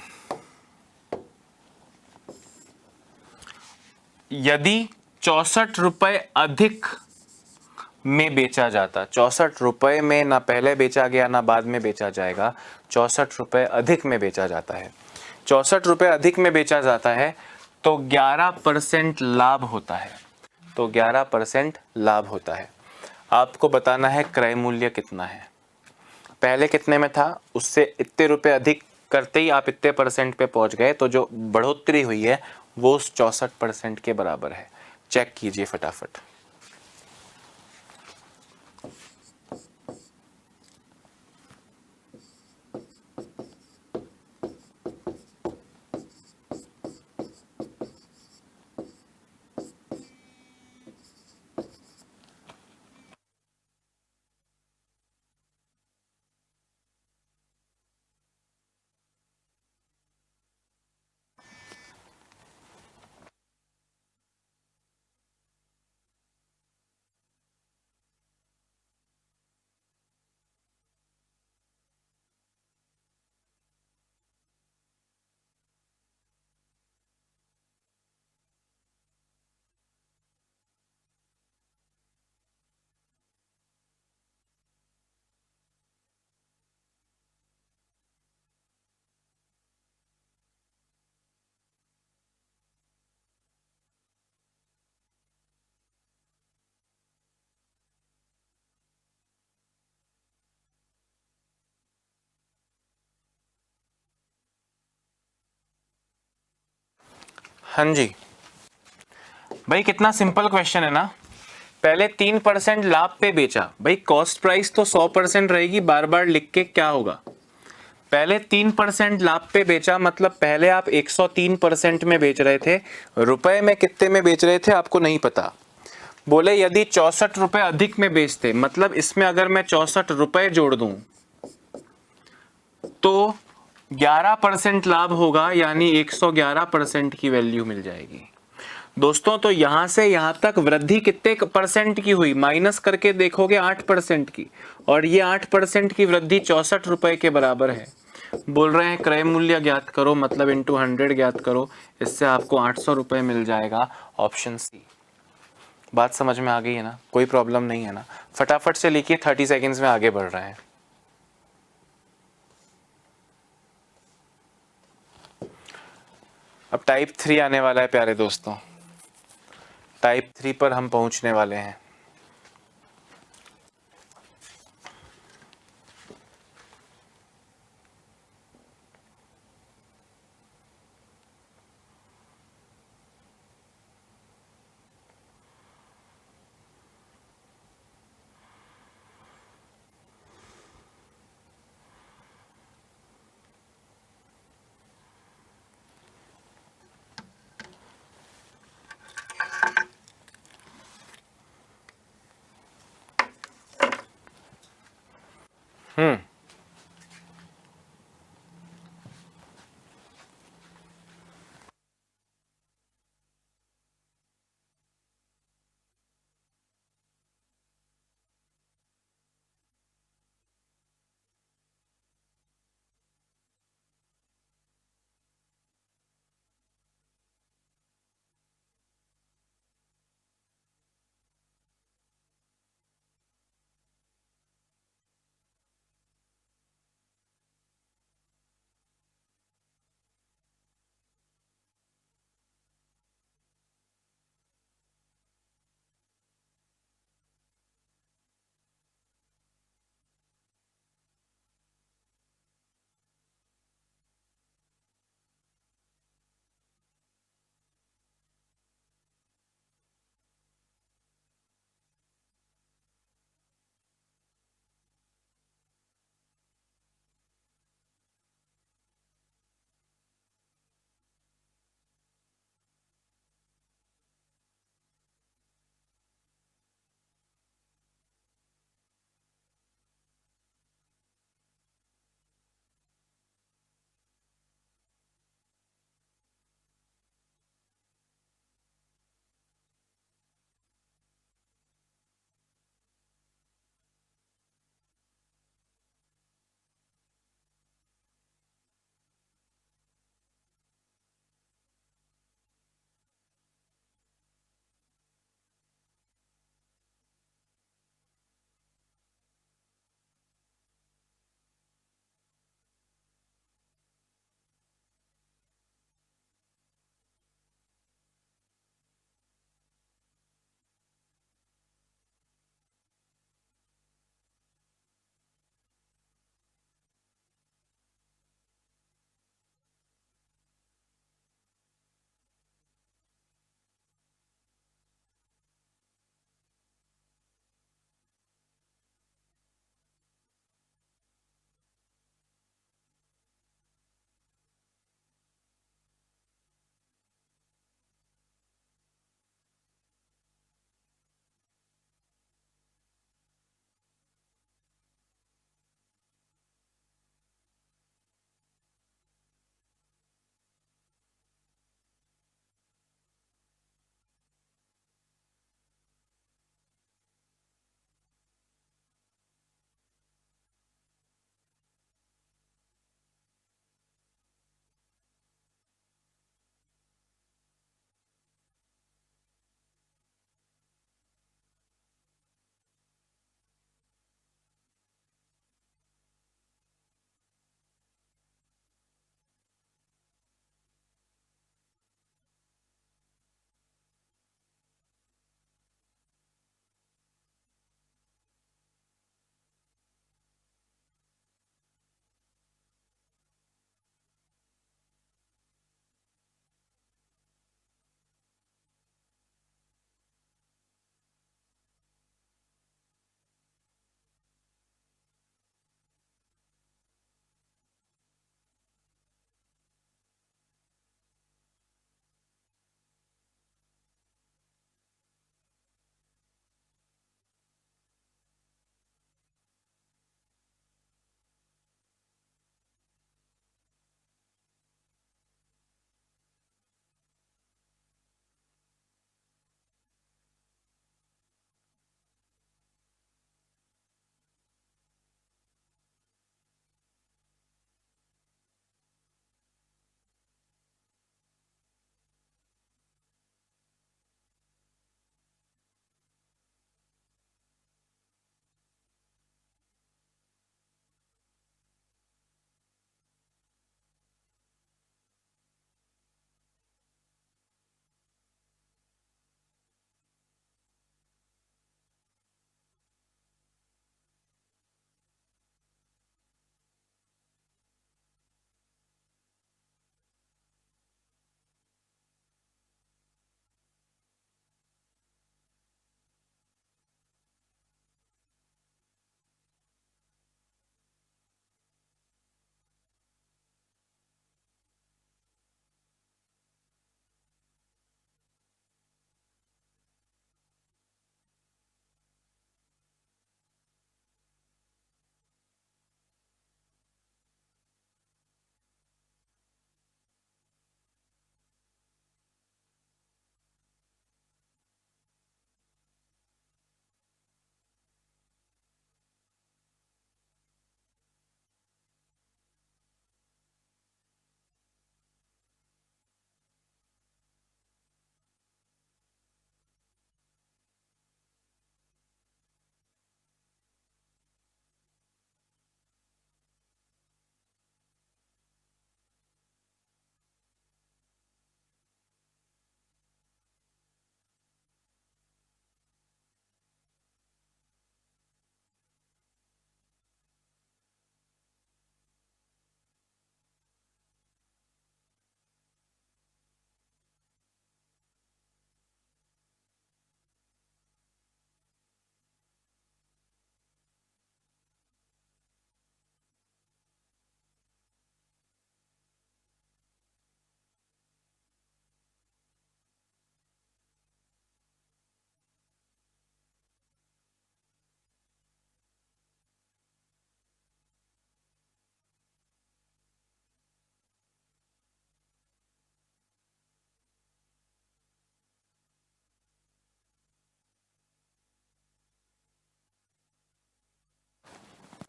Speaker 1: यदि 64 रुपए अधिक में बेचा जाता, 64 रुपए में ना पहले बेचा गया ना बाद में बेचा जाएगा, 64 रुपए अधिक में बेचा जाता है, 64 रुपए अधिक में बेचा जाता है, तो 11% लाभ होता है, तो 11% लाभ होता है। आपको बताना है क्रय मूल्य कितना है। पहले कितने में था, उससे इतने रुपए अधिक करते ही आप इतने % पे पहुंच गए, तो जो बढ़ोतरी हुई है वो उस 64% के बराबर है। चेक कीजिए फटाफट। हाँ जी भाई, कितना सिंपल क्वेश्चन है ना। पहले 3% लाभ पे बेचा, भाई कॉस्ट प्राइस तो 100% रहेगी, बार बार लिख के क्या होगा। पहले 3% लाभ पे बेचा, मतलब पहले आप 103% में बेच रहे थे, रुपए में कितने में बेच रहे थे आपको नहीं पता। बोले यदि 64 रुपए अधिक में बेचते, मतलब इसमें अगर मैं 64 रुपए जोड़ दूं तो 11% लाभ होगा, यानी 111% की वैल्यू मिल जाएगी दोस्तों। तो यहां से यहां तक वृद्धि कितने % की हुई, माइनस करके देखोगे 8% की, और ये 8% की वृद्धि 64 रुपए के बराबर है। बोल रहे हैं क्रय मूल्य ज्ञात करो, मतलब इंटू 100 ज्ञात करो, इससे आपको 800 रुपए मिल जाएगा। Option C. बात समझ में आ गई है ना, कोई प्रॉब्लम नहीं है ना। फटाफट से लिखिए, 30 सेकेंड्स में आगे बढ़ रहे हैं। अब टाइप 3 आने वाला है प्यारे दोस्तों, टाइप 3 पर हम पहुंचने वाले हैं।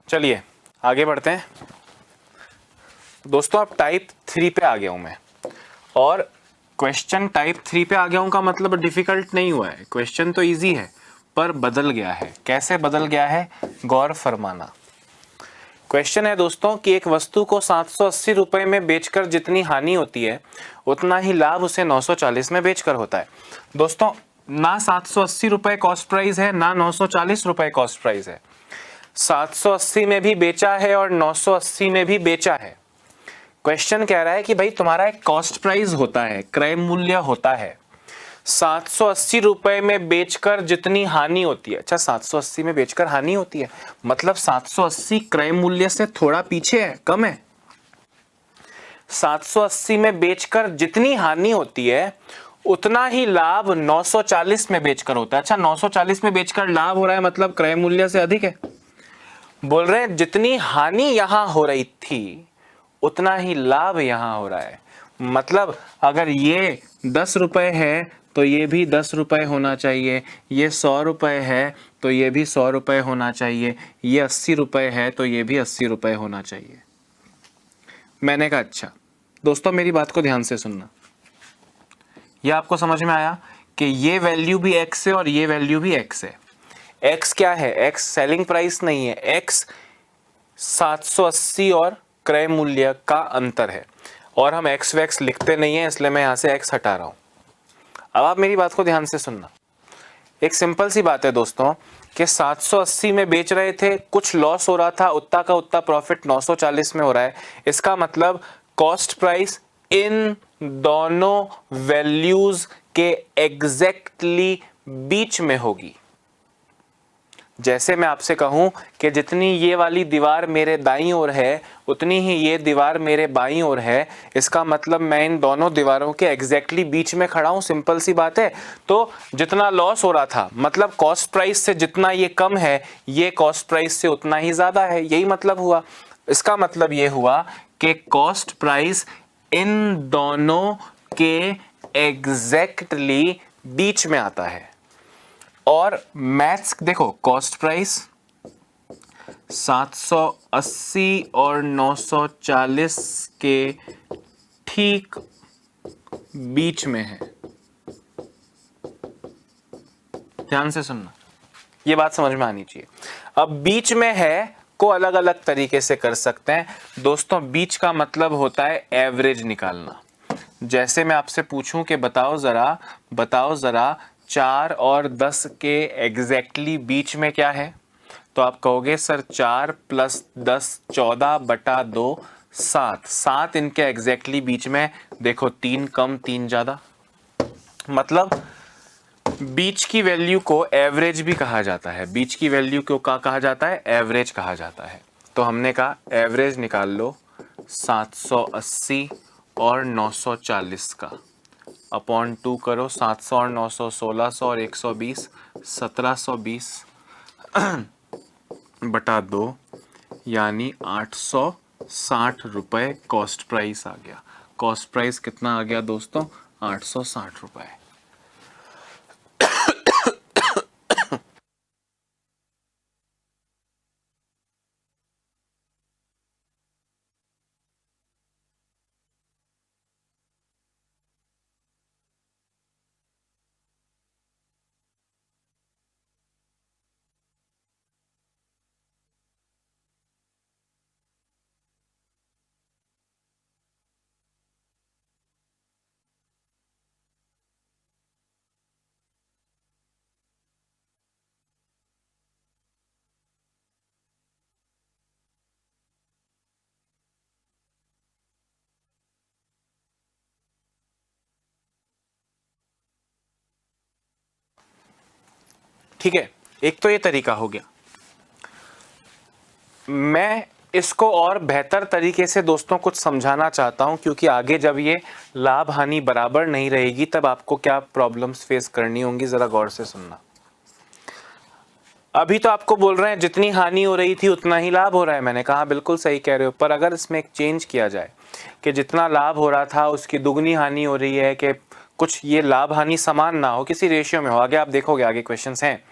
Speaker 1: चलिए आगे बढ़ते हैं दोस्तों। अब टाइप 3 पे आ गया हूं मैं, और क्वेश्चन टाइप 3 पे आ गया हूं का मतलब डिफिकल्ट नहीं हुआ है, क्वेश्चन तो इजी है पर बदल गया है। कैसे बदल गया है, गौर फरमाना। क्वेश्चन है दोस्तों कि एक वस्तु को 780 रुपए में बेचकर जितनी हानि होती है उतना ही लाभ उसे 940 में बेचकर होता है। दोस्तों ना 780 रुपए कॉस्ट प्राइस है, ना 940 रुपए कॉस्ट प्राइस है। 780 में भी बेचा है और 980 में भी बेचा है। क्वेश्चन कह रहा है कि भाई तुम्हारा एक कॉस्ट प्राइस होता है, क्रय मूल्य होता है, 780 रुपए में बेचकर जितनी हानि होती है। अच्छा 780 में बेचकर हानि होती है मतलब 780 क्रय मूल्य से थोड़ा पीछे है, कम है। 780 में बेचकर जितनी हानि होती है उतना ही लाभ 940 में बेचकर होता है। अच्छा 940 में बेचकर लाभ हो रहा है मतलब क्रय मूल्य से अधिक है। बोल रहे हैं जितनी हानि यहां हो रही थी उतना ही लाभ यहां हो रहा है। मतलब अगर ये 10 रुपए है तो ये भी 10 रुपए होना चाहिए, ये 100 रुपए है तो ये भी 100 रुपए होना चाहिए, ये 80 रुपए है तो ये भी 80 रुपए होना चाहिए। मैंने कहा अच्छा दोस्तों मेरी बात को ध्यान से सुनना, यह आपको समझ में आया कि ये वैल्यू भी x है और ये वैल्यू भी x है। x क्या है, x सेलिंग प्राइस नहीं है, x 780 और क्रय मूल्य का अंतर है, और हम x वैक्स लिखते नहीं है इसलिए मैं यहां से x हटा रहा हूं। अब आप मेरी बात को ध्यान से सुनना। एक सिंपल सी बात है दोस्तों कि 780 में बेच रहे थे, कुछ लॉस हो रहा था, उतना का उतना प्रॉफिट 940 में हो रहा है। इसका मतलब कॉस्ट प्राइस इन दोनों वैल्यूज के एग्जैक्टली बीच में होगी। जैसे मैं आपसे कहूं कि जितनी ये वाली दीवार मेरे दाईं ओर है उतनी ही ये दीवार मेरे बाईं ओर है, इसका मतलब मैं इन दोनों दीवारों के एग्जैक्टली बीच में खड़ा हूं। सिंपल सी बात है। तो जितना लॉस हो रहा था मतलब कॉस्ट प्राइस से जितना ये कम है, ये कॉस्ट प्राइस से उतना ही ज्यादा है, यही मतलब हुआ। इसका मतलब ये हुआ कि कॉस्ट प्राइस इन दोनों के एग्जैक्टली बीच में आता है। और मैथ्स देखो, कॉस्ट प्राइस 780 और 940 के ठीक बीच में है। ध्यान से सुनना, ये बात समझ में आनी चाहिए। अब बीच में है को अलग अलग तरीके से कर सकते हैं दोस्तों। बीच का मतलब होता है एवरेज निकालना। जैसे मैं आपसे पूछूं कि बताओ जरा 4 और 10 के एग्जैक्टली बीच में क्या है, तो आप कहोगे सर 4 + 10 14/2 7। 7 इनके एग्जैक्टली बीच में। देखो 3 कम 3 ज्यादा, मतलब बीच की वैल्यू को एवरेज भी कहा जाता है। बीच की वैल्यू को क्या कहा जाता है, एवरेज कहा जाता है। तो हमने कहा एवरेज निकाल लो 780 और 940 का, अपॉन 2 करो 700 और 900 1600 और 120 1720/2 यानी 860 रुपए कॉस्ट प्राइस आ गया। कॉस्ट प्राइस कितना आ गया दोस्तों, 860 रुपए। ठीक है, एक तो ये तरीका हो गया। मैं इसको और बेहतर तरीके से दोस्तों कुछ समझाना चाहता हूं, क्योंकि आगे जब ये लाभ हानि बराबर नहीं रहेगी तब आपको क्या प्रॉब्लम्स फेस करनी होंगी। जरा गौर से सुनना। अभी तो आपको बोल रहे हैं जितनी हानि हो रही थी उतना ही लाभ हो रहा है। मैंने कहा बिल्कुल सही कह रहे हो, पर अगर इसमें एक चेंज किया जाए कि जितना लाभ हो रहा था उसकी दुगनी हानि हो रही है, कि कुछ ये लाभ हानि समान ना हो, किसी रेशियो में हो। आगे आप देखोगे, आगे क्वेश्चंस हैं।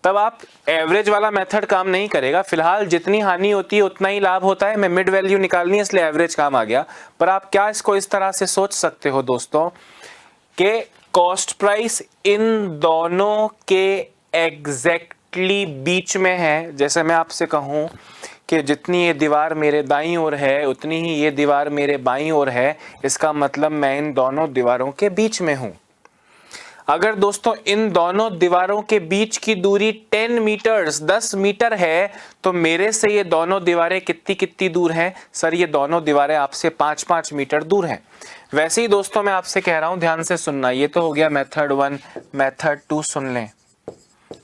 Speaker 1: तब आप एवरेज वाला मेथड काम नहीं करेगा। फिलहाल जितनी हानि होती है उतना ही लाभ होता है। मैं मिड वैल्यू निकालनी है इसलिए एवरेज काम आ गया। पर आप क्या इसको इस तरह से सोच सकते हो दोस्तों कि कॉस्ट प्राइस इन दोनों के एग्जैक्टली बीच में है। जैसे मैं आपसे कहूं कि जितनी ये दीवार मेरे दाईं ओर है उतनी ही ये दीवार मेरे बाईं ओर है, इसका मतलब मैं इन दोनों दीवारों के बीच में हूं। अगर दोस्तों इन दोनों दीवारों के बीच की दूरी 10 मीटर्स 10 मीटर है तो मेरे से ये दोनों दीवारें कितनी कितनी दूर हैं? सर ये दोनों दीवारें आपसे 5-5 मीटर दूर हैं। वैसे ही दोस्तों मैं आपसे कह रहा हूं, ध्यान से सुनना। ये तो हो गया मेथड 1। मेथड 2 सुन लें।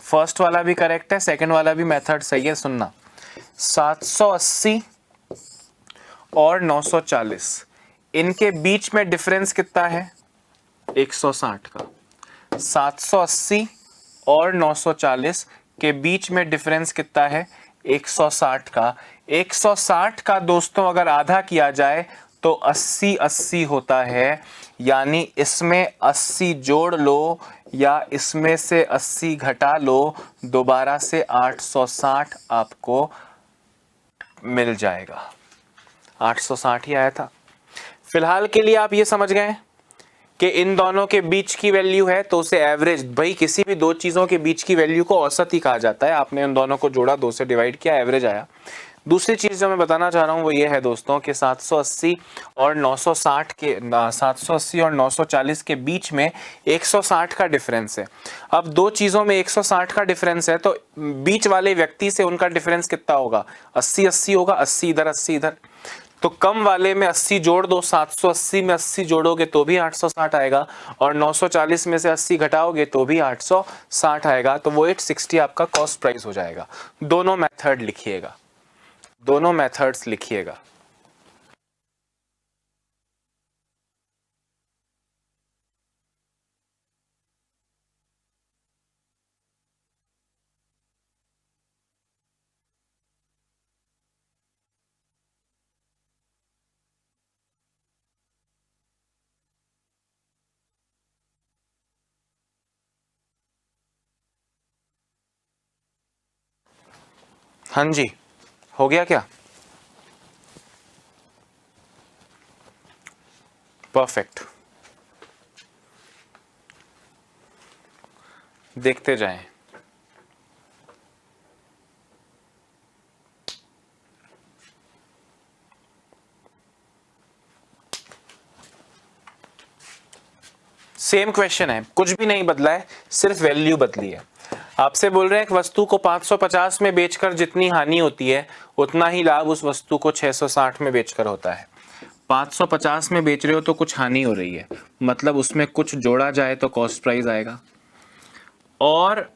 Speaker 1: फर्स्ट वाला भी करेक्ट है, सेकंड वाला भी मेथड सही है। सुनना, 780 और 940 इनके बीच में डिफरेंस कितना है? 160 का। 780 और 940 के बीच में डिफरेंस कितना है? 160 का। 160 का दोस्तों अगर आधा किया जाए तो 80-80 होता है, यानी इसमें 80 जोड़ लो या इसमें से 80 घटा लो, दोबारा से 860 आपको मिल जाएगा। 860 ही आया था। फिलहाल के लिए आप ये समझ गए कि इन दोनों के बीच की वैल्यू है तो उसे एवरेज, भाई किसी भी दो चीजों के बीच की वैल्यू को औसत ही कहा जाता है। आपने इन दोनों को जोड़ा, 2 से डिवाइड किया, एवरेज आया। दूसरी चीज जो मैं बताना चाह रहा हूं वो ये है दोस्तों कि 780 और 940 के बीच में 160 का डिफरेंस है। अब दो चीजों में 160 का डिफरेंस है तो बीच वाले व्यक्ति से उनका डिफरेंस कितना होगा? 80-80 होगा। 80 इधर 80 इधर, तो कम वाले में 80 जोड़ दो। 780 में 80 जोड़ोगे तो भी 860 आएगा और 940 में से 80 घटाओगे तो भी 860 आएगा। तो वो 860 आपका कॉस्ट प्राइस हो जाएगा। दोनों मेथड लिखिएगा, दोनों मेथड्स लिखिएगा। हाँ जी, हो गया क्या? परफेक्ट। देखते जाएं। सेम क्वेश्चन है, कुछ भी नहीं बदला है, सिर्फ वैल्यू बदली है। आपसे बोल रहे हैं एक वस्तु को 550 में बेचकर जितनी हानि होती है उतना ही लाभ उस वस्तु को 660 में बेचकर होता है। 550 में बेच रहे हो तो कुछ हानि हो रही है, मतलब उसमें कुछ जोड़ा जाए तो कॉस्ट प्राइस आएगा। और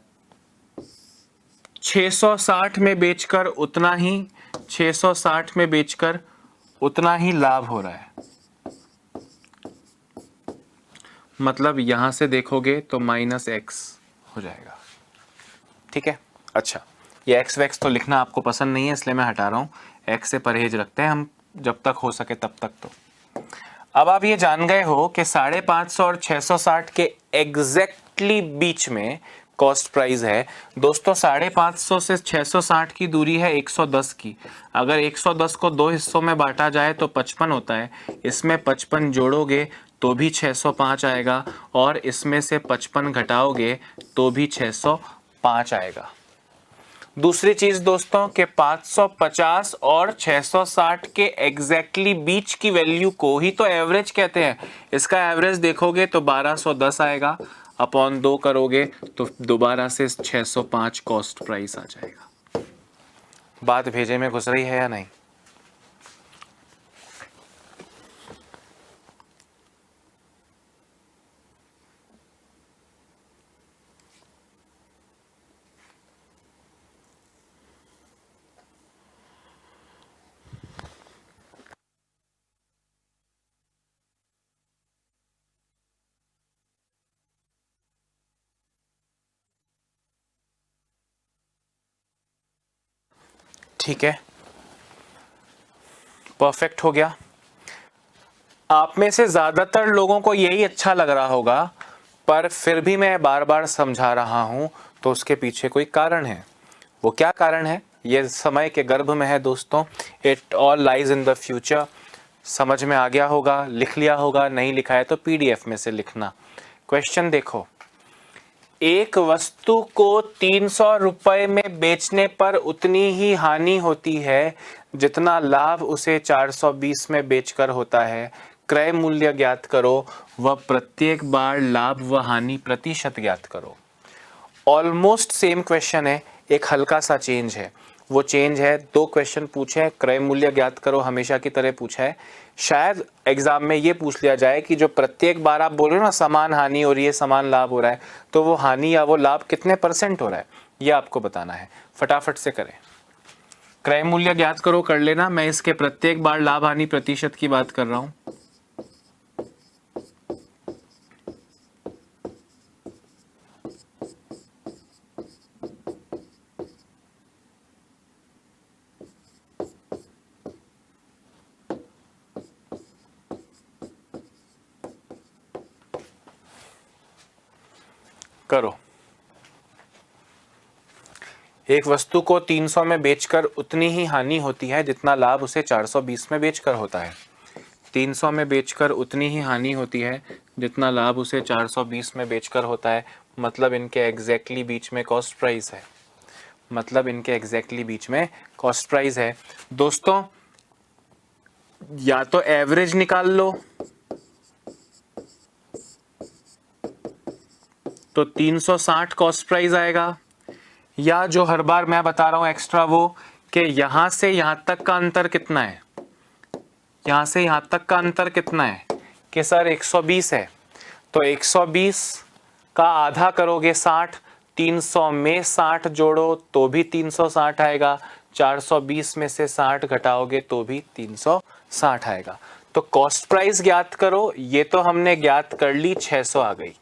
Speaker 1: 660 में बेचकर उतना ही 660 में बेचकर उतना ही लाभ हो रहा है, मतलब यहां से देखोगे तो -x हो जाएगा। ठीक है, अच्छा ये एक्स वैक्स तो लिखना आपको पसंद नहीं है इसलिए मैं हटा रहा हूँ। एक्स से परहेज रखते हैं हम जब तक हो सके तब तक। तो अब आप ये जान गए हो कि 550 और 660 के एग्जैक्टली बीच में कॉस्ट प्राइस है। दोस्तों 550 से 660 की दूरी है 110 की। अगर 110 को दो हिस्सों में बांटा जाए तो 55 होता है। इसमें 55 जोड़ोगे तो भी 605 आएगा और इसमें से 55 घटाओगे तो भी 605 आएगा। दूसरी चीज दोस्तों कि 550 और 660 के एग्जैक्टली बीच की वैल्यू को ही तो एवरेज कहते हैं। इसका एवरेज देखोगे तो 1210 आएगा, अपॉन 2 करोगे तो दोबारा से 605 कॉस्ट प्राइस आ जाएगा। बात भेजे में घुस रही है या नहीं? ठीक है, परफेक्ट हो गया। आप में से ज्यादातर लोगों को यही अच्छा लग रहा होगा, पर फिर भी मैं बार बार समझा रहा हूं तो उसके पीछे कोई कारण है। वो क्या कारण है ये समय के गर्भ में है दोस्तों। It all lies in the future. समझ में आ गया होगा, लिख लिया होगा, नहीं लिखा है तो पीडीएफ में से लिखना। क्वेश्चन देखो, एक वस्तु को 300 रुपए में बेचने पर उतनी ही हानि होती है जितना लाभ उसे 420 में बेचकर होता है। क्रय मूल्य ज्ञात करो व प्रत्येक बार लाभ व हानि प्रतिशत ज्ञात करो। ऑलमोस्ट सेम क्वेश्चन है, एक हल्का सा चेंज है। वो चेंज है, दो क्वेश्चन पूछे, क्रय मूल्य ज्ञात करो हमेशा की तरह पूछा है। शायद एग्जाम में ये पूछ लिया जाए कि जो प्रत्येक बार आप बोल रहे हो ना समान हानि हो रही है समान लाभ हो रहा है, तो वो हानि या वो लाभ कितने % हो रहा है ये आपको बताना है। फटाफट से करें। क्रय मूल्य ज्ञात करो कर लेना, मैं इसके प्रत्येक बार लाभ हानि प्रतिशत की बात कर रहा हूं। करो। एक वस्तु को 300 में बेचकर उतनी ही हानि होती है जितना लाभ उसे 420 में बेचकर होता है। 300 में बेचकर उतनी ही हानि होती है जितना लाभ उसे 420 में बेचकर होता है। मतलब इनके एग्जैक्टली बीच में कॉस्ट प्राइस है। मतलब इनके एग्जैक्टली बीच में कॉस्ट प्राइस है। दोस्तों या तो एवरेज निकाल लो तो 360 कॉस्ट प्राइस आएगा, या जो हर बार मैं बता रहा हूं एक्स्ट्रा वो कि यहां से यहां तक का अंतर कितना है, यहां से यहां तक का अंतर कितना है कि सर 120 है, तो 120 का आधा करोगे 60, 300 में 60 जोड़ो तो भी 360 आएगा, 420 में से 60 घटाओगे तो भी 360 आएगा। तो कॉस्ट प्राइस ज्ञात करो, ये तो हमने ज्ञात कर ली, 600 आ गई।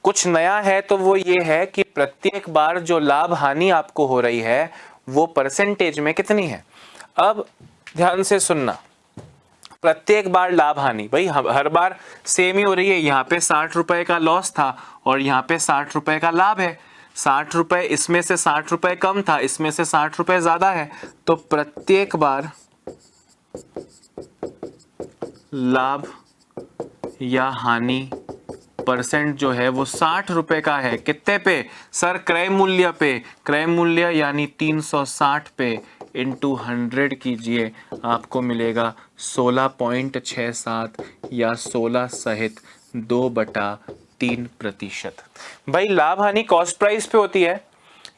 Speaker 1: कुछ नया है तो वो ये है कि प्रत्येक बार जो लाभ हानि आपको हो रही है वो परसेंटेज में कितनी है। अब ध्यान से सुनना, प्रत्येक बार लाभ हानि भाई हर बार सेम ही हो रही है। यहाँ पे 60 रुपए का लॉस था और यहाँ पे 60 रुपए का लाभ है। 60 रुपए, इसमें से 60 रुपए कम था, इसमें से 60 रुपए ज्यादा है, तो प्रत्येक बार लाभ या हानि परसेंट जो है वो 60 रुपए का है। कितने पे सर? क्रय मूल्य पे। क्रय मूल्य यानी 360 पे इंटू 100 कीजिए, आपको मिलेगा 16.67 या 16 सहित 2/3%। भाई लाभ हानि कॉस्ट प्राइस पे होती है।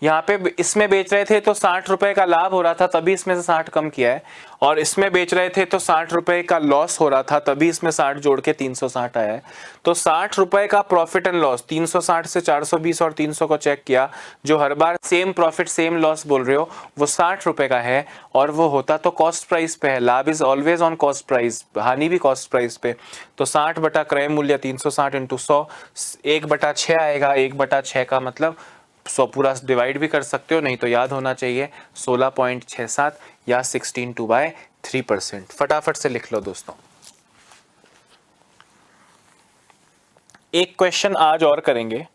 Speaker 1: यहाँ पे इसमें बेच रहे थे तो 60 रुपए का लाभ हो रहा था तभी इसमें से 60 कम किया है, और इसमें बेच रहे थे तो 60 रुपए का लॉस हो रहा था तभी इसमें 60 जोड़ के 360 आया है। तो 60 रुपए का प्रॉफिट एंड लॉस, 360 से 420 और 300 को चेक किया, जो हर बार सेम प्रॉफिट सेम लॉस बोल रहे हो वो 60 रुपए का है, और वो होता तो कॉस्ट प्राइस पे है। लाभ is always on cost price, हानि भी कॉस्ट प्राइस पे। तो 60 बटा क्रय मूल्य 360 इंटू 100, 1/6 आएगा। 1/6 का मतलब 100 पूरा डिवाइड भी कर सकते हो, नहीं तो याद होना चाहिए 16.67 या 16/3%। फटाफट से लिख लो दोस्तों। एक क्वेश्चन आज और करेंगे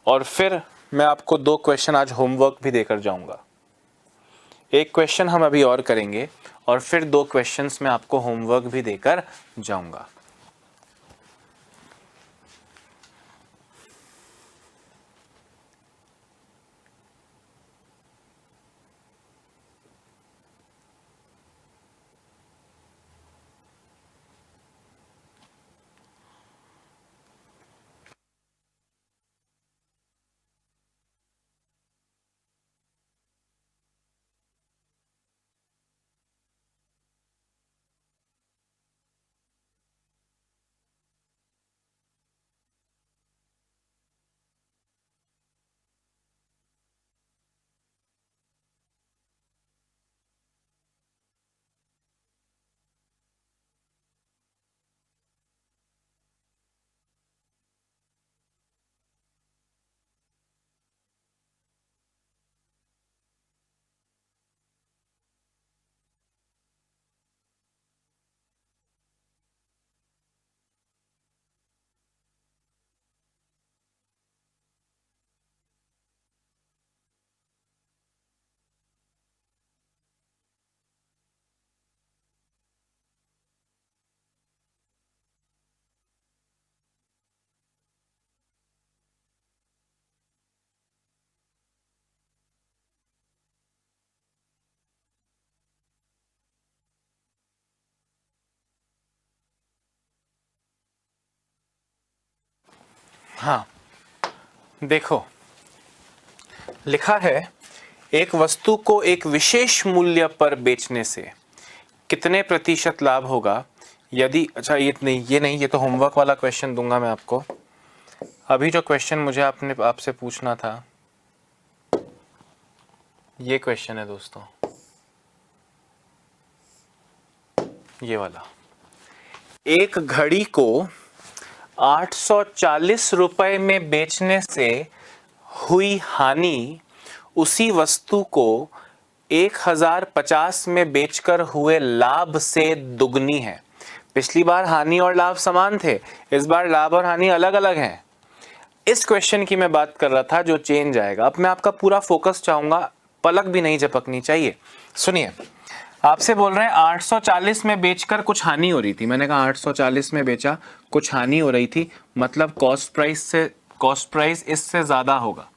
Speaker 1: और फिर मैं आपको 2 क्वेश्चन आज होमवर्क भी देकर जाऊंगा। एक क्वेश्चन हम अभी और करेंगे और फिर 2 क्वेश्चंस मैं आपको होमवर्क भी देकर जाऊंगा। हाँ देखो, लिखा है एक वस्तु को एक विशेष मूल्य पर बेचने से कितने प्रतिशत लाभ होगा यदि, अच्छा ये नहीं, ये तो होमवर्क वाला क्वेश्चन दूंगा मैं आपको। अभी जो क्वेश्चन मुझे आपसे पूछना था ये क्वेश्चन है दोस्तों, ये वाला। एक घड़ी को 840 रुपए में बेचने से हुई हानि उसी वस्तु को 1050 में बेचकर हुए लाभ से दुगनी है। पिछली बार हानि और लाभ समान थे, इस बार लाभ और हानि अलग अलग हैं। इस क्वेश्चन की मैं बात कर रहा था जो चेंज आएगा। अब मैं आपका पूरा फोकस चाहूंगा, पलक भी नहीं झपकनी चाहिए। सुनिए, आपसे बोल रहे हैं 840 में बेचकर कुछ हानि हो रही थी। मैंने कहा 840 में बेचा, कुछ हानि हो रही थी, मतलब कॉस्ट प्राइस इससे ज्यादा होगा।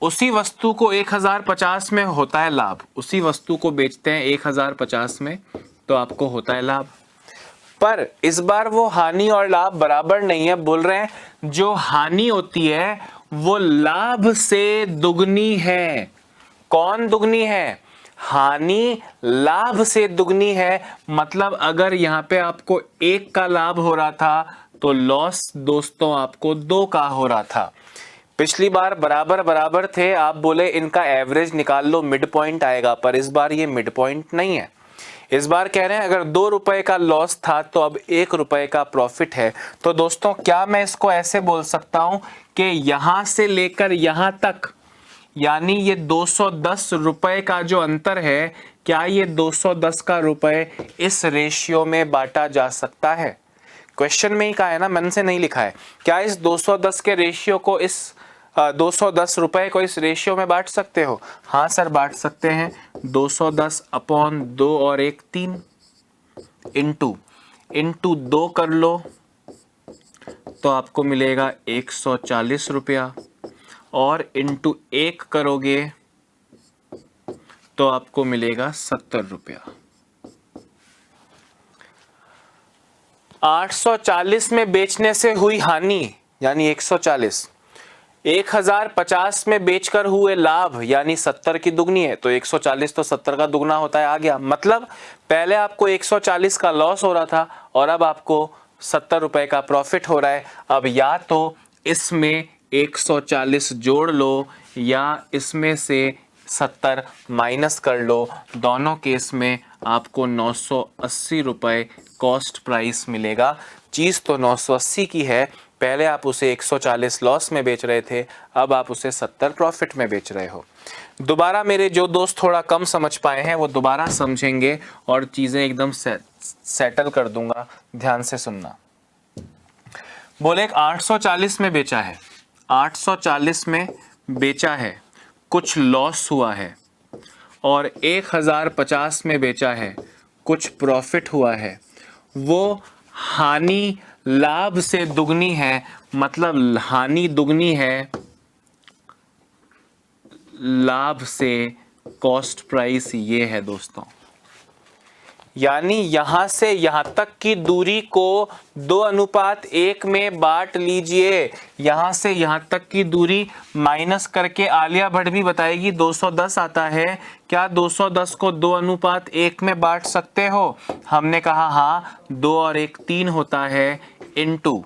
Speaker 1: उसी वस्तु को 1050 में होता है लाभ, उसी वस्तु को बेचते हैं 1050 में तो आपको होता है लाभ। पर इस बार वो हानि और लाभ बराबर नहीं है। बोल रहे हैं जो हानि होती है वो लाभ से दुगनी है। कौन दुगनी है? हानि लाभ से दुगनी है। मतलब अगर यहां पे आपको 1 का लाभ हो रहा था तो लॉस दोस्तों आपको 2 का हो रहा था। पिछली बार बराबर बराबर थे, आप बोले इनका एवरेज निकाल लो, मिड पॉइंट आएगा, पर इस बार ये मिड पॉइंट नहीं है। इस बार कह रहे हैं अगर 2 रुपए का लॉस था तो अब 1 रुपए का प्रॉफिट है। तो दोस्तों क्या मैं इसको ऐसे बोल सकता हूं कि यहां से लेकर यहां तक, यानी ये 210 रुपए का जो अंतर है, क्या ये 210 का रुपए इस रेशियो में बांटा जा सकता है? क्वेश्चन में ही कहा है ना, मन से नहीं लिखा है। क्या इस 210 के रेशियो को, इस 210 रुपए को इस रेशियो में बांट सकते हो? हाँ सर बांट सकते हैं। 210 अपॉन 2 और 1 3, इंटू 2 कर लो तो आपको मिलेगा 140 रुपया, और इंटू 1 करोगे तो आपको मिलेगा 70 रुपया। 840 में बेचने से हुई हानि यानी 140, 1050 में बेचकर हुए लाभ यानी 70 की दुगनी है, तो 140 तो 70 का दुगना होता है, आ गया। मतलब पहले आपको 140 का लॉस हो रहा था और अब आपको 70 रुपए का प्रॉफिट हो रहा है। अब या तो इसमें 140 जोड़ लो या इसमें से 70 माइनस कर लो, दोनों केस में आपको 980 रुपए कॉस्ट प्राइस मिलेगा। चीज तो 980 की है, पहले आप उसे 140 लॉस में बेच रहे थे, अब आप उसे 70 प्रॉफिट में बेच रहे हो। दोबारा मेरे जो दोस्त थोड़ा कम समझ पाए हैं वो दोबारा समझेंगे और चीजें एकदम सेटल कर दूंगा, ध्यान से सुनना। बोले 840 में बेचा है, 840 में बेचा है, कुछ लॉस हुआ है, और 1050 में बेचा है, कुछ प्रॉफिट हुआ है। वो हानि लाभ से दुगनी है, मतलब हानि दुगनी है लाभ से, कॉस्ट प्राइस ये है दोस्तों। यानी यहां से यहां तक की दूरी को 2:1 में बांट लीजिए। यहां से यहां तक की दूरी माइनस करके आलिया भट्ट भी बताएगी 210 आता है। क्या 210 को 2:1 में बांट सकते हो? हमने कहा हाँ, 2 और 1 3 होता है, इंटू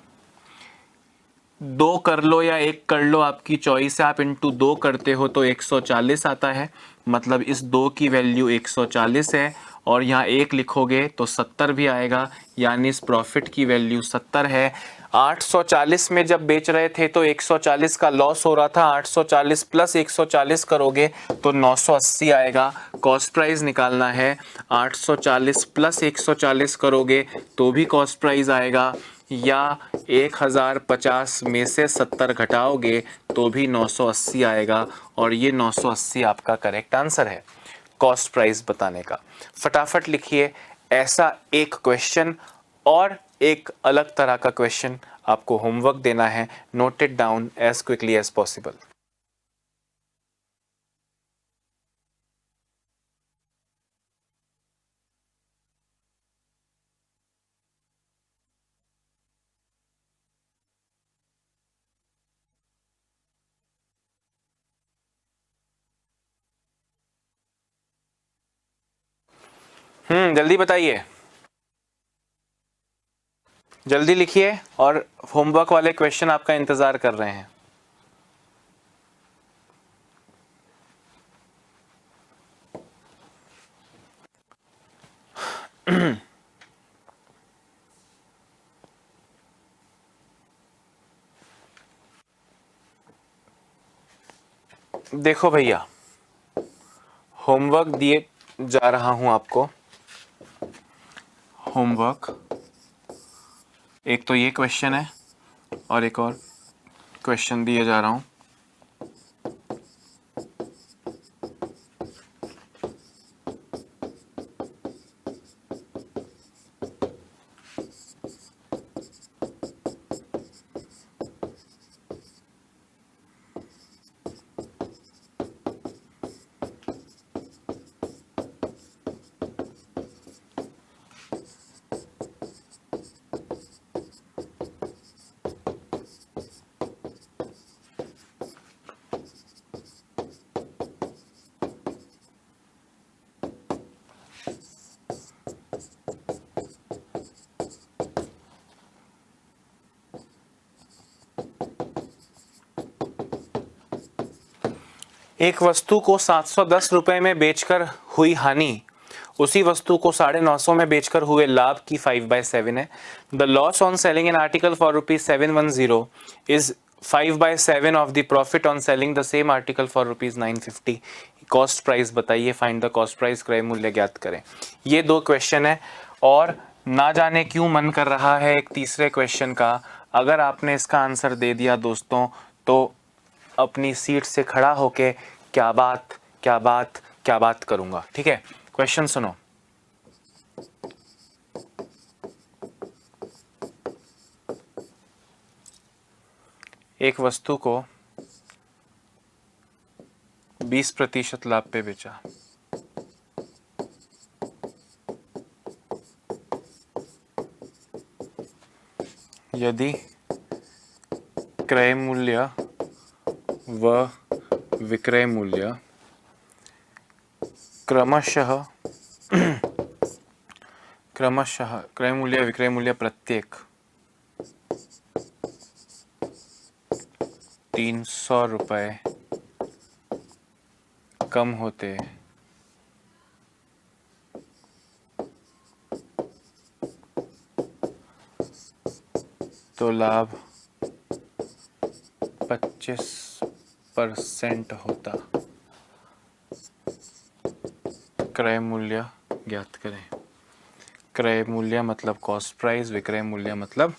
Speaker 1: 2 कर लो या 1 कर लो, आपकी चॉइस है। आप इंटू 2 करते हो तो 140 आता है, मतलब इस 2 की वैल्यू 140 है, और यहाँ 1 लिखोगे तो 70 भी आएगा, यानी इस प्रॉफिट की वैल्यू 70 है। 840 में जब बेच रहे थे तो 140 का लॉस हो रहा था, 840 प्लस 140 करोगे तो 980 आएगा। कॉस्ट प्राइस निकालना है, 840 प्लस 140 करोगे तो भी कॉस्ट प्राइस आएगा, या 1050 में से 70 घटाओगे तो भी 980 आएगा, और ये 980 आपका करेक्ट आंसर है कॉस्ट प्राइस बताने का। फटाफट लिखिए ऐसा एक क्वेश्चन, और एक अलग तरह का क्वेश्चन आपको होमवर्क देना है। Note it down as quickly as possible. जल्दी बताइए, जल्दी लिखिए और होमवर्क वाले क्वेश्चन आपका इंतजार कर रहे हैं। देखो भैया, होमवर्क दिए जा रहा हूं आपको। होमवर्क एक तो ये क्वेश्चन है और एक और क्वेश्चन दिए जा रहा हूं। एक वस्तु को 710 रुपए में बेचकर हुई हानि उसी वस्तु को 950 में बेचकर हुए लाभ की 5/7 है। The loss on selling an article for ₹710 is 5/7 of the profit on selling the same article for ₹950। Cost price बताइए, फाइंड द कॉस्ट प्राइस, क्रय मूल्य ज्ञात करें। ये दो क्वेश्चन है और ना जाने क्यों मन कर रहा है एक तीसरे क्वेश्चन का। अगर आपने इसका आंसर दे दिया दोस्तों तो अपनी सीट से खड़ा होके क्या बात क्या बात क्या बात करूंगा। ठीक है, क्वेश्चन सुनो। एक वस्तु को 20% लाभ पे बेचा। यदि क्रय मूल्य व विक्रय मूल्य क्रमशः क्रय मूल्य विक्रय मूल्य प्रत्येक 300 रुपए कम होते तो लाभ 25% होता। क्रय मूल्य ज्ञात करें। क्रय मूल्य मतलब कॉस्ट प्राइस, विक्रय मूल्य मतलब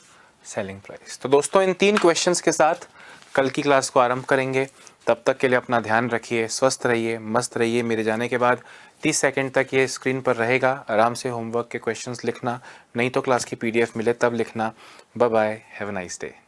Speaker 1: सेलिंग प्राइस। तो दोस्तों इन 3 क्वेश्चंस के साथ कल की क्लास को आरंभ करेंगे। तब तक के लिए अपना ध्यान रखिए, स्वस्थ रहिए, मस्त रहिए। मेरे जाने के बाद 30 सेकंड तक ये स्क्रीन पर रहेगा। आराम से होमवर्क के क्वेश्चंस लिखना, नहीं तो क्लास की PDF मिले तब लिखना। Bye bye, have a nice day.